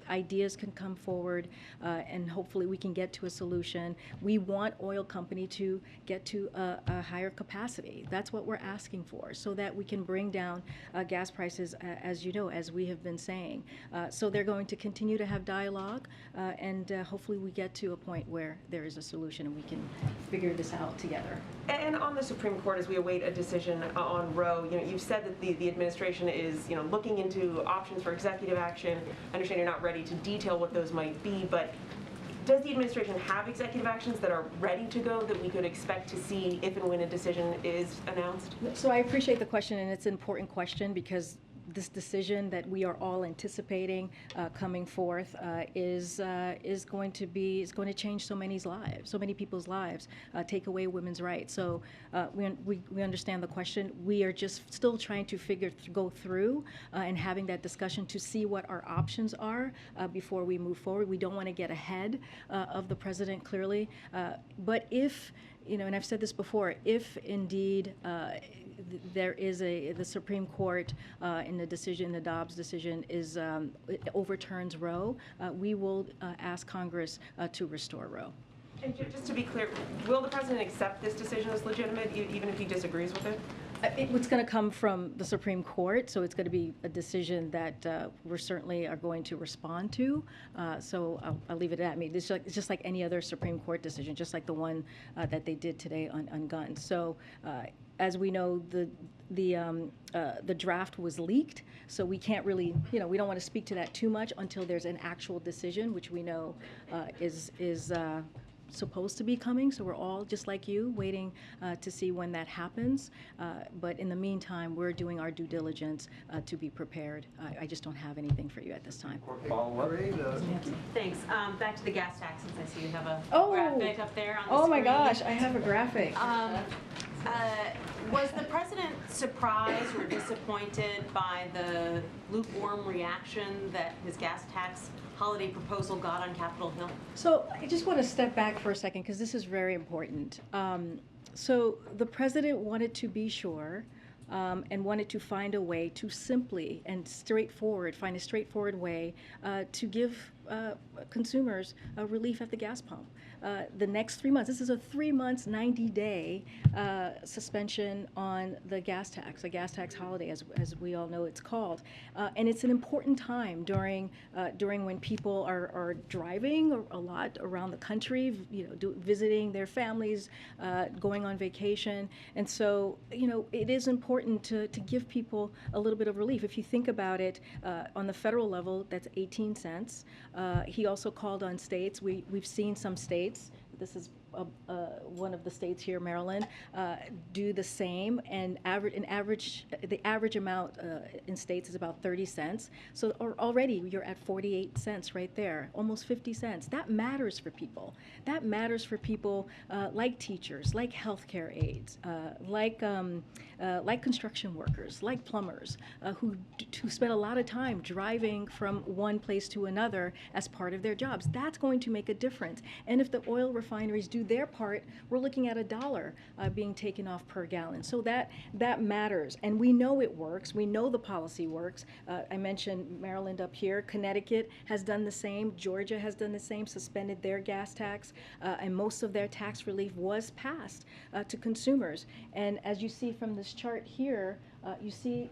ideas can come forward and hopefully we can get to a solution. We want oil company to get to a higher capacity. That's what we're asking for, so that we can bring down gas prices, as you know, as we have been saying. So they're going to continue to have dialogue, and hopefully we get to a point where there is a solution and we can figure this out together. And on the Supreme Court, as we await a decision on Roe, you've said that the administration is, looking into options for executive action. I understand you're not ready to detail what those might be, but does the administration have executive actions that are ready to go that we could expect to see if and when a decision is announced? So I appreciate the question, and it's an important question because this decision that we are all anticipating coming forth is going to change so many people's lives, take away women's rights. So we understand the question. We are just still trying to go through and having that discussion to see what our options are before we move forward. We don't want to get ahead of the president, clearly, but if, and I've said this before, if indeed there is the Supreme Court in the Dobbs decision it overturns Roe, we will ask Congress to restore Roe. And just to be clear, will the president accept this decision as legitimate, even if he disagrees with it? It's going to come from the Supreme Court, so it's going to be a decision that we certainly are going to respond to. So I'll leave it at me. It's just like any other Supreme Court decision, just like the one that they did today on guns. So as we know, the draft was leaked, so we can't really, we don't want to speak to that too much until there's an actual decision, which we know is supposed to be coming. So we're all, just like you, waiting to see when that happens. But in the meantime, we're doing our due diligence to be prepared. I just don't have anything for you at this time. Thanks. Back to the gas tax, since I see you have a Oh. graphic up there on the Oh my screen. gosh, I have a graphic. Was the president surprised or disappointed by the lukewarm reaction that his gas tax holiday proposal got on Capitol Hill? So I just want to step back for a second because this is very important. So the president wanted to be sure and wanted to find a way to simply and find a straightforward way to give consumers relief at the gas pump. the next 3 months. This is a 3 months, 90-day suspension on the gas tax, a gas tax holiday, as we all know it's called. And it's an important time during when people are driving a lot around the country, visiting their families, going on vacation. And so, it is important to give people a little bit of relief. If you think about it, on the federal level, that's 18 cents. He also called on states. We've seen some states, this is one of the states here, Maryland, do the same, and the average amount in states is about 30 cents. So already you're at 48 cents right there, almost 50 cents. That matters for people. That matters for people like teachers, like healthcare aides, like construction workers, like plumbers, who spend a lot of time driving from one place to another as part of their jobs. That's going to make a difference. And if the oil refineries do their part, we're looking at $1 being taken off per gallon. So that matters, and we know it works. We know the policy works. I mentioned Maryland up here. Connecticut has done the same. Georgia has done the same, suspended their gas tax, and most of their tax relief was passed to consumers. And as you see from this chart here, you see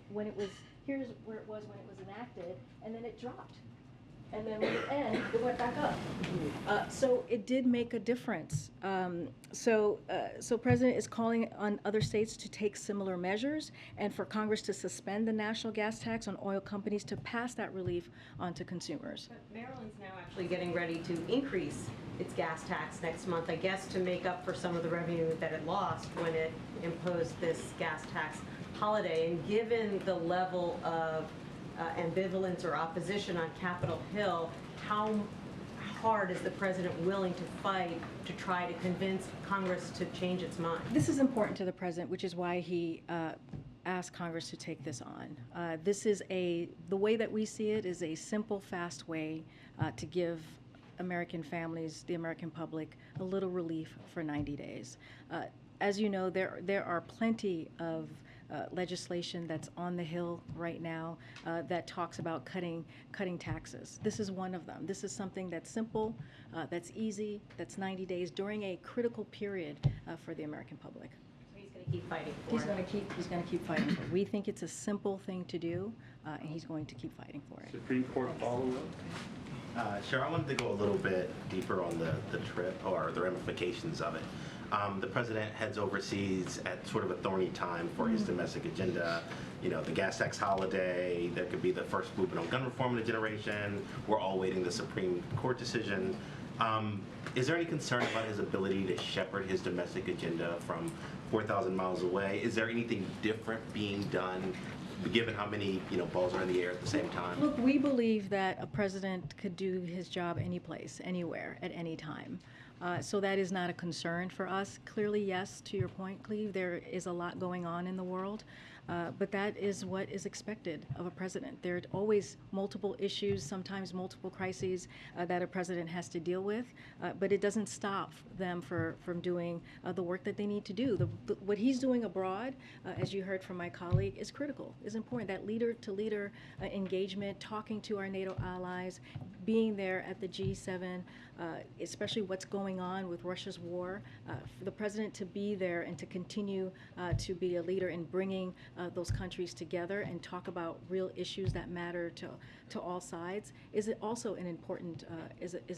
here's where it was when it was enacted, and then it dropped. And then when it ended, it went back up. So it did make a difference. So President is calling on other states to take similar measures, and for Congress to suspend the national gas tax on oil companies to pass that relief on to consumers. But Maryland's now actually getting ready to increase its gas tax next month, I guess, to make up for some of the revenue that it lost when it imposed this gas tax holiday. And given the level of ambivalence or opposition on Capitol Hill, how hard is the president willing to fight to try to convince Congress to change its mind? This is important to the president, which is why he asked Congress to take this on. This is the way that we see it is a simple, fast way to give American families, the American public, a little relief for 90 days. As you know, there are plenty of legislation that's on the Hill right now that talks about cutting taxes. This is one of them. This is something that's simple, that's easy, that's 90 days during a critical period for the American public. So he's going to keep fighting for He's it. going to keep fighting for it. We think it's a simple thing to do, and he's going to keep fighting for it. Supreme Court follow-up? Sure, I wanted to go a little bit deeper on the trip or the ramifications of it. The president heads overseas at sort of a thorny time for his domestic agenda. The gas tax holiday, there could be the first movement on gun reform in a generation. We're all waiting the Supreme Court decision. Is there any concern about his ability to shepherd his domestic agenda from 4,000 miles away? Is there anything different being done, given how many balls are in the air at the same time? Look, we believe that a president could do his job any place, anywhere, at any time. So that is not a concern for us. Clearly, yes, to your point, Cleve, there is a lot going on in the world, but that is what is expected of a president. There are always multiple issues, sometimes multiple crises that a president has to deal with, but it doesn't stop them from doing the work that they need to do. What he's doing abroad, as you heard from my colleague, is critical, is important. That leader-to-leader engagement, talking to our NATO allies, being there at the G7, especially what's going on with Russia's war, for the president to be there and to continue to be a leader in bringing those countries together and talk about real issues that matter to all sides is also an important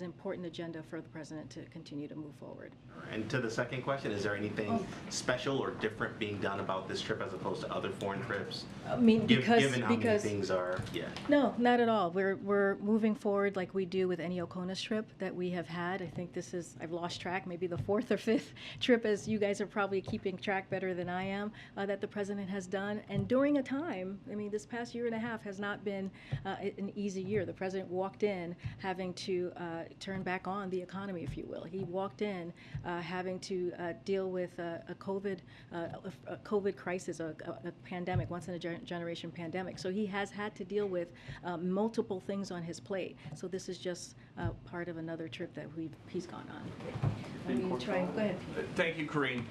important agenda for the president to continue to move forward. And to the second question, is there anything special or different being done about this trip as opposed to other foreign trips? I mean, given how many things are, No, not at all. We're moving forward like we do with any Oconus trip that we have had. I think this is, I've lost track, maybe the 4th or 5th trip, as you guys are probably keeping track better than I am, that the president has done. And during a time, I mean, this past year and a half has not been an easy year. The president walked in having to turn back on the economy, if you will. He walked in having to deal with a COVID crisis, a pandemic, once in a generation pandemic. So he has had to deal with multiple things on his plate. So this is just part of another trip that he's gone on. I mean, go ahead, Pete. Thank you, Karine.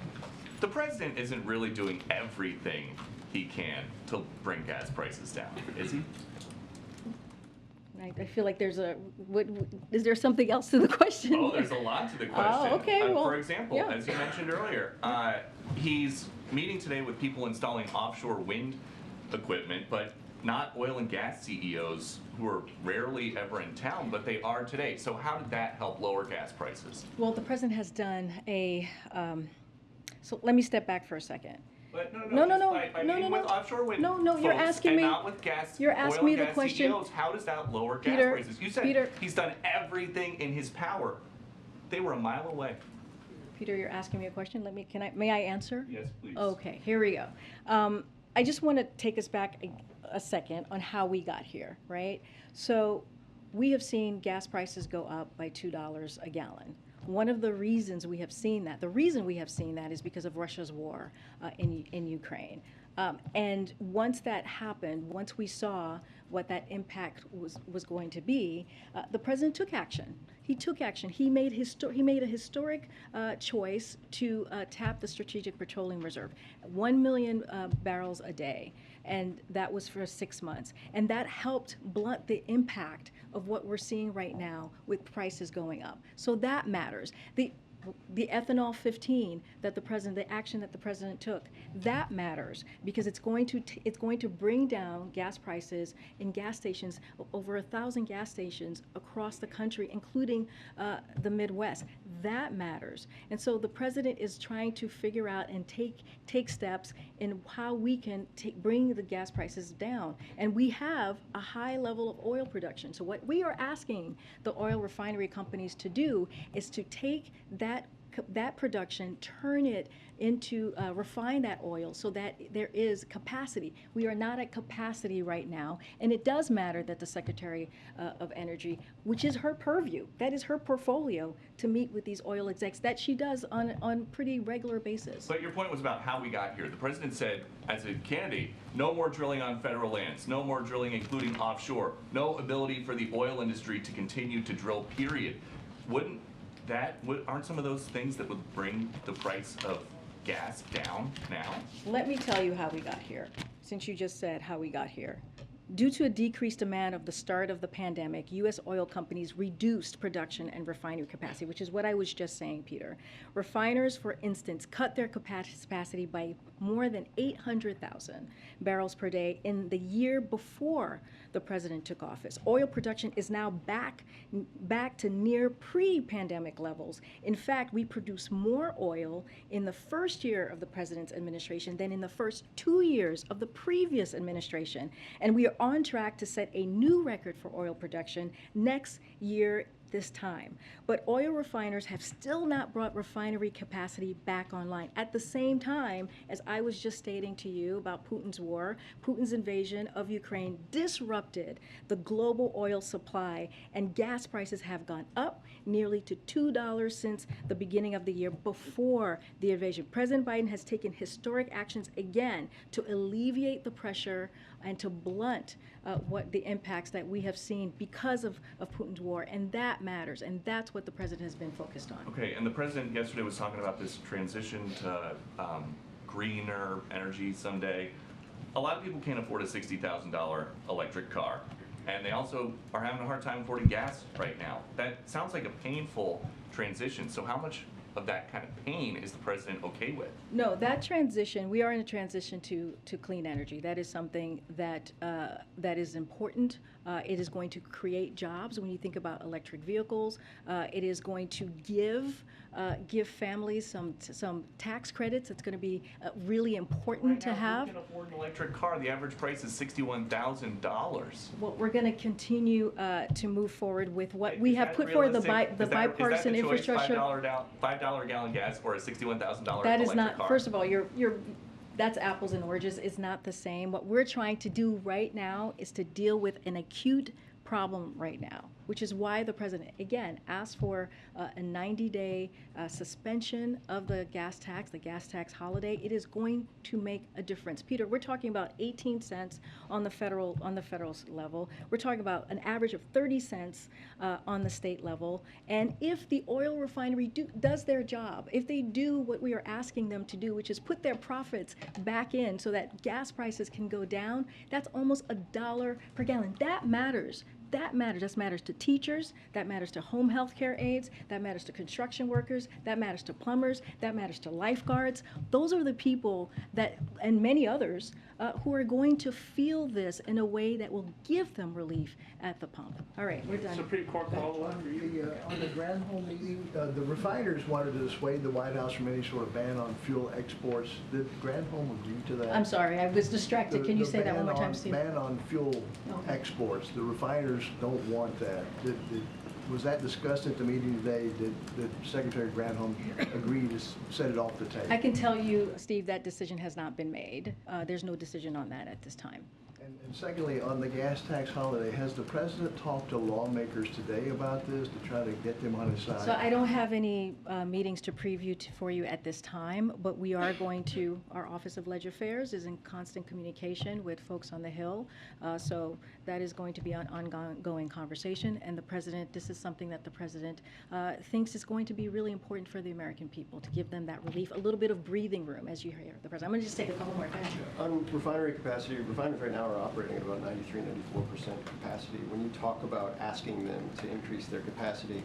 The president isn't really doing everything he can to bring gas prices down, is he? I feel like there's is there something else to the question? Oh, there's a lot to the question. Oh, okay, well, for example, yeah. as you mentioned earlier, he's meeting today with people installing offshore wind equipment, but not oil and gas CEOs who are rarely ever in town, but they are today. So how did that help lower gas prices? Well, the president has done a, so let me step back for a second. But no, No, meeting with offshore wind you're folks asking and me. not with You're oil asking and me the gas question. CEOs. How does that lower Peter, gas prices? You said Peter. he's done everything in his power. They were a mile away. Peter, you're asking me a question. May I answer? Yes, please. Okay, here we go. I just want to take us back a second on how we got here, right? So we have seen gas prices go up by $2 a gallon. One of the reasons we have seen that, the reason we have seen that is because of Russia's war in Ukraine. And once that happened, once we saw what that impact was going to be, the president took action. He took action. He made a historic choice to tap the Strategic Petroleum Reserve, 1 million barrels a day, and that was for 6 months. And that helped blunt the impact of what we're seeing right now with prices going up. So that matters. The ethanol 15 that the action that the president took, that matters because it's going to bring down gas prices in gas stations, over 1,000 gas stations across the country, including the Midwest. That matters. And so the president is trying to figure out and take steps in how we can bring the gas prices down. And we have a high level of oil production. So what we are asking the oil refinery companies to do is to take that production, turn it into refine that oil so that there is capacity. We are not at capacity right now, and it does matter that the Secretary of Energy, which is her purview, that is her portfolio, to meet with these oil execs, that she does on pretty regular basis. But your point was about how we got here. The president said, as a candidate, no more drilling on federal lands, no more drilling including offshore, no ability for the oil industry to continue to drill, period. Aren't some of those things that would bring the price of gas down now? Let me tell you how we got here, since you just said how we got here. Due to a decreased demand of the start of the pandemic, U.S. oil companies reduced production and refinery capacity, which is what I was just saying, Peter. Refiners, for instance, cut their capacity by more than 800,000 barrels per day in the year before the president took office. Oil production is now back to near pre-pandemic levels. In fact, we produce more oil in the first year of the president's administration than in the first 2 years of the previous administration. And we are on track to set a new record for oil production next year this time. But oil refiners have still not brought refinery capacity back online. At the same time, as I was just stating to you about Putin's war, Putin's invasion of Ukraine disrupted the global oil supply, and gas prices have gone up nearly to $2 since the beginning of the year before the invasion. President Biden has taken historic actions again to alleviate the pressure and to blunt what the impacts that we have seen because of Putin's war, and that matters, and that's what the president has been focused on. Okay, and the president yesterday was talking about this transition to greener energy someday. A lot of people can't afford a $60,000 electric car, and they also are having a hard time affording gas right now. That sounds like a painful transition, so how much of that kind of pain is the president okay with? No, that transition, we are in a transition to clean energy. That is something that is important. It is going to create jobs. When you think about electric vehicles, it is going to give families some tax credits. It's going to be really important to have. Who can afford an electric car? The average price is $61,000. Well, we're going to continue to move forward with what we have put forward, the bipartisan infrastructure. $5 gallon gas or a $61,000 That is electric not, car? first of all, that's apples and oranges. It's not the same. What we're trying to do right now is to deal with an acute problem right now, which is why the president, again, asked for a 90-day suspension of the gas tax holiday. It is going to make a difference. Peter, we're talking about 18 cents on the federal level. We're talking about an average of 30 cents on the state level. And if the oil refinery does their job, if they do what we are asking them to do, which is put their profits back in so that gas prices can go down, that's almost $1 per gallon. That matters that matters. That matters to teachers, that matters to home health care aides, that matters to construction workers, that matters to plumbers, that matters to lifeguards. Those are the people that, and many others, who are going to feel this in a way that will give them relief at the pump. All right, we're done. Supreme Court call On the Granholm meeting, the refiners wanted to dissuade the White House from any sort of ban on fuel exports. Did Granholm agree to that? I'm sorry, I was distracted. Can you say that one more time, Steve? Ban on fuel exports. The refiners don't want that. Was that discussed at the meeting today? Did Secretary Granholm agree to set it off the table? I can tell you, Steve, that decision has not been made. There's no decision on that at this time. And secondly, on the gas tax holiday, has the president talked to lawmakers today about this to try to get them on his side? So I don't have any meetings to preview for you at this time, but we are going to, our Office of Ledger Affairs is in constant communication with folks on the Hill. So that is going to be an ongoing conversation. And the president, this is something that the president thinks is going to be really important for the American people, to give them that relief, a little bit of breathing room, as you hear the president. I'm going to just take a couple more. On refinery capacity, refineries right now are operating at about 93, 94% capacity. When you talk about asking them to increase their capacity,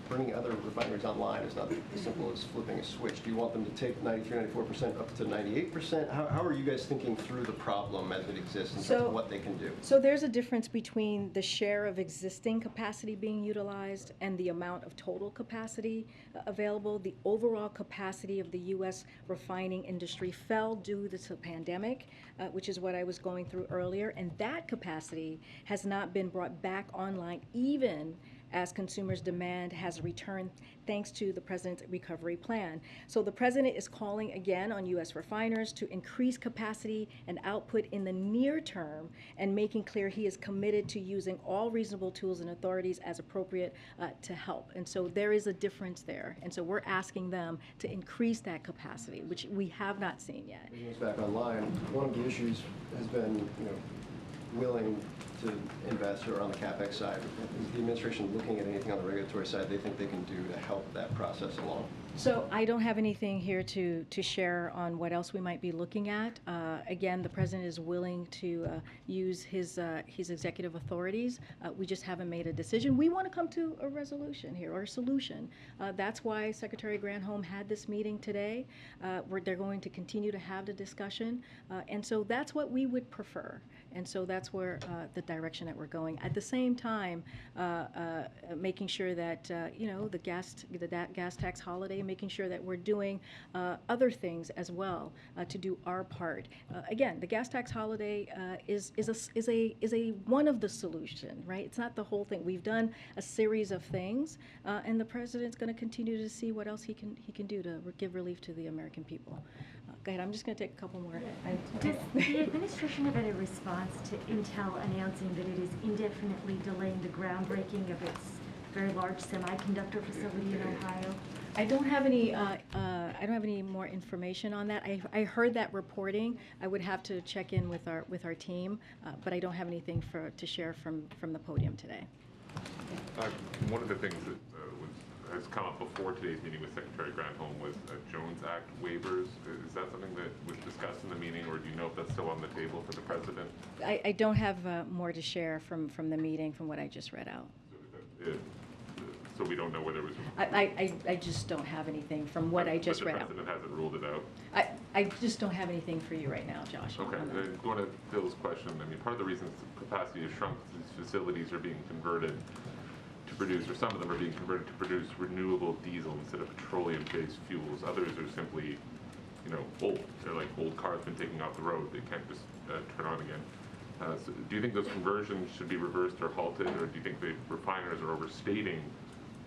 bringing other refineries online is not as simple as flipping a switch. Do you want them to take 93, 94% up to 98%? How are you guys thinking through the problem as it exists in terms of what they can do? So there's a difference between the share of existing capacity being utilized and the amount of total capacity available. The overall capacity of the U.S. refining industry fell due to the pandemic, which is what I was going through earlier, and that capacity has not been brought back online even as consumers' demand has returned thanks to the president's recovery plan. So the president is calling again on U.S. refiners to increase capacity and output in the near term and making clear he is committed to using all reasonable tools and authorities as appropriate to help. And so there is a difference there. And so we're asking them to increase that capacity, which we have not seen yet. Bringing us back online, one of the issues has been, willing to invest or on the CapEx side. Is the administration looking at anything on the regulatory side they think they can do to help that process along? So I don't have anything here to share on what else we might be looking at. Again, the president is willing to use his executive authorities. We just haven't made a decision. We want to come to a resolution here or a solution. That's why Secretary Granholm had this meeting today. Where they're going to continue to have the discussion. And so that's what we would prefer. And so that's where the direction that we're going. At the same time, making sure that the gas tax holiday, making sure that we're doing other things as well to do our part. Again, the gas tax holiday is a one of the solution, right? It's not the whole thing. We've done a series of things, and the president's going to continue to see what else he can do to give relief to the American people. Go ahead. I'm just going to take a couple more. Does the administration have any response to Intel announcing that it is indefinitely delaying the groundbreaking of its very large semiconductor facility in Ohio? I don't have any. I don't have any more information on that. I heard that reporting. I would have to check in with our team, but I don't have anything to share from the podium today. One of the things that has come up before today's meeting with Secretary Granholm was Jones Act waivers. Is that something that was discussed in the meeting, or do you know if that's still on the table for the president? I don't have more to share from the meeting, from what I just read out. So we don't know whether it was. I just don't have anything from what I just read out. But the president hasn't ruled it out. I just don't have anything for you right now, Josh. Okay. And going to Phil's question, I mean, part of the reason capacity has shrunk, these facilities are being converted to produce, or some of them are being converted to produce renewable diesel instead of petroleum-based fuels. Others are simply, old. They're like old cars been taken off the road. They can't just turn on again. So do you think those conversions should be reversed or halted, or do you think the refiners are overstating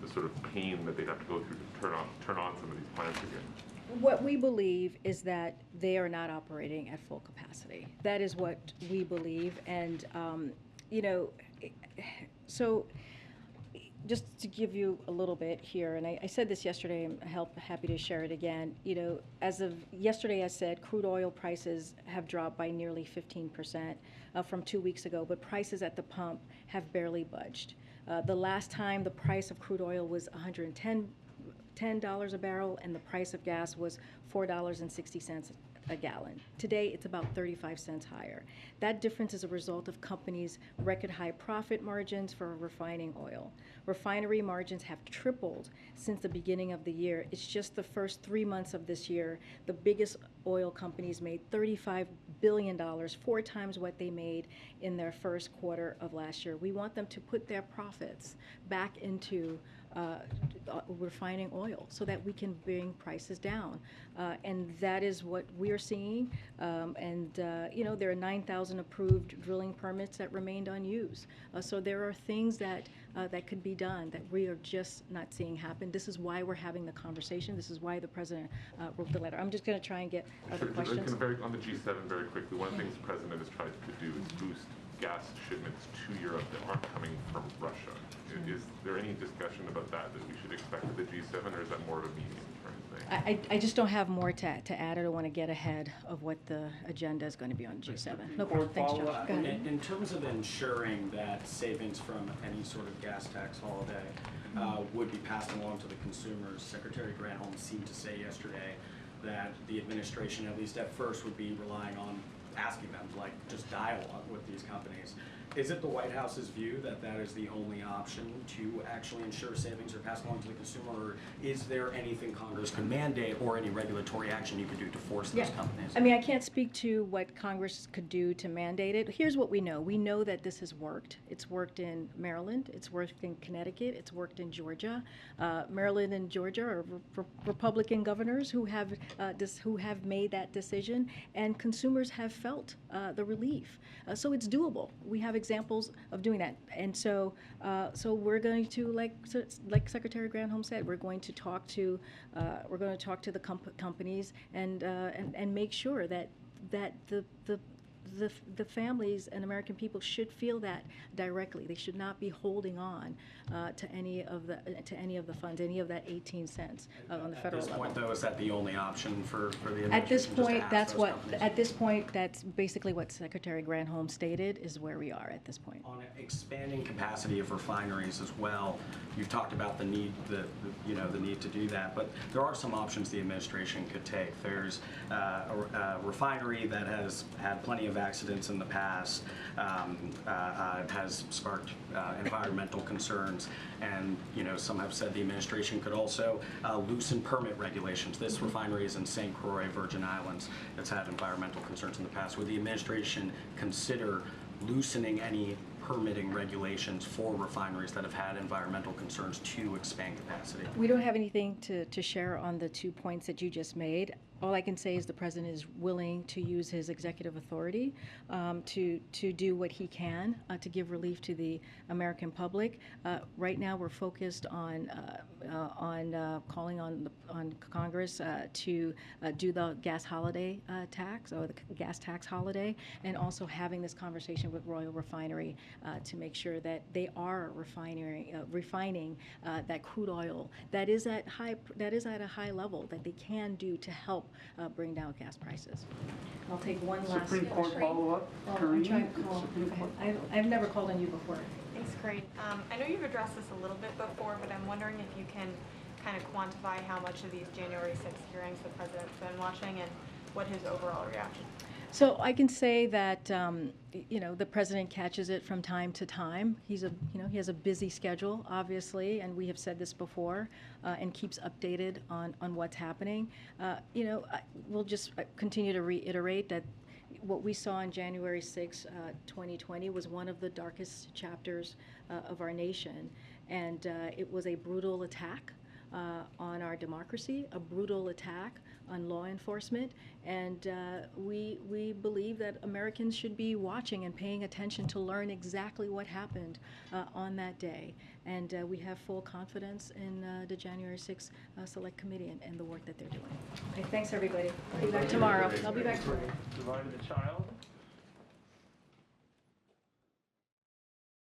the sort of pain that they'd have to go through to turn on some of these plants again? What we believe is that they are not operating at full capacity. That is what we believe, and so. Just to give you a little bit here, and I said this yesterday, I'm happy to share it again. As of yesterday, I said crude oil prices have dropped by nearly 15% from 2 weeks ago, but prices at the pump have barely budged. The last time the price of crude oil was $110 a barrel, and the price of gas was $4.60 a gallon. Today, it's about 35 cents higher. That difference is a result of companies' record high profit margins for refining oil. Refinery margins have tripled since the beginning of the year. It's just the first 3 months of this year, the biggest oil companies made $35 billion, 4 times what they made in their first quarter of last year. We want them to put their profits back into refining oil so that we can bring prices down. And that is what we're seeing. There are 9,000 approved drilling permits that remained unused. So there are things that could be done that we are just not seeing happen. This is why we're having the conversation. This is why the president wrote the letter. I'm just going to try and get other questions. On the G7 very quickly, one of the things the president has tried to do is boost gas shipments to Europe that aren't coming from Russia. Is there any discussion about that we should expect at the G7, or is that more of a medium-term thing? I just don't have more to add. I don't want to get ahead of what the agenda is going to be on G7. No problem. Thanks, Josh. Go ahead. In terms of ensuring that savings from any sort of gas tax holiday would be passed along to the consumers, Secretary Granholm seemed to say yesterday that the administration, at least at first, would be relying on asking them to just dialogue with these companies. Is it the White House's view that that is the only option to actually ensure savings are passed along to the consumer, or is there anything Congress could mandate or any regulatory action you could do to force those companies? I mean, I can't speak to what Congress could do to mandate it. Here's what we know. We know that this has worked. It's worked in Maryland. It's worked in Connecticut. It's worked in Georgia. Maryland and Georgia are Republican governors who have made that decision, and consumers have felt the relief. So it's doable. We have examples of doing that, and so we're going to, like Secretary Granholm said, we're going to talk to the companies and make sure that the families and American people should feel that directly. They should not be holding on to any of the funds, any of that 18 cents on the federal level. At this point, though, is that the only option for the administration? At this point, that's basically what Secretary Granholm stated is where we are at this point. On expanding capacity of refineries as well, you've talked about the need, the need to do that, but there are some options the administration could take. There's a refinery that has had plenty of accidents in the past, has sparked environmental concerns, and some have said the administration could also loosen permit regulations. This refinery is in St. Croix, Virgin Islands. It's had environmental concerns in the past. Would the administration consider loosening any permitting regulations for refineries that have had environmental concerns to expand capacity? We don't have anything to share on the 2 points that you just made. All I can say is the president is willing to use his executive authority to do what he can to give relief to the American public. Right now, we're focused on calling on Congress to do the gas holiday tax, or the gas tax holiday, and also having this conversation with Royal Refinery to make sure that they are refining that crude oil that is at a high level that they can do to help bring down gas prices. I'll take one last. Supreme Court follow-up. I'm trying to call. I've never called on you before. Thanks, Karine. I know you've addressed this a little bit before, but I'm wondering if you can kind of quantify how much of these January 6th hearings the president's been watching and what his overall reaction. So I can say that the president catches it from time to time. He has a busy schedule, obviously, and we have said this before, and keeps updated on what's happening. We'll just continue to reiterate that what we saw on January 6, 2020 was one of the darkest chapters of our nation, and it was a brutal attack on our democracy, a brutal attack on law enforcement, and we believe that Americans should be watching and paying attention to learn exactly what happened on that day. And we have full confidence in the January 6th Select Committee and the work that they're doing. Okay, thanks, everybody. I'll be back tomorrow. Divided the child.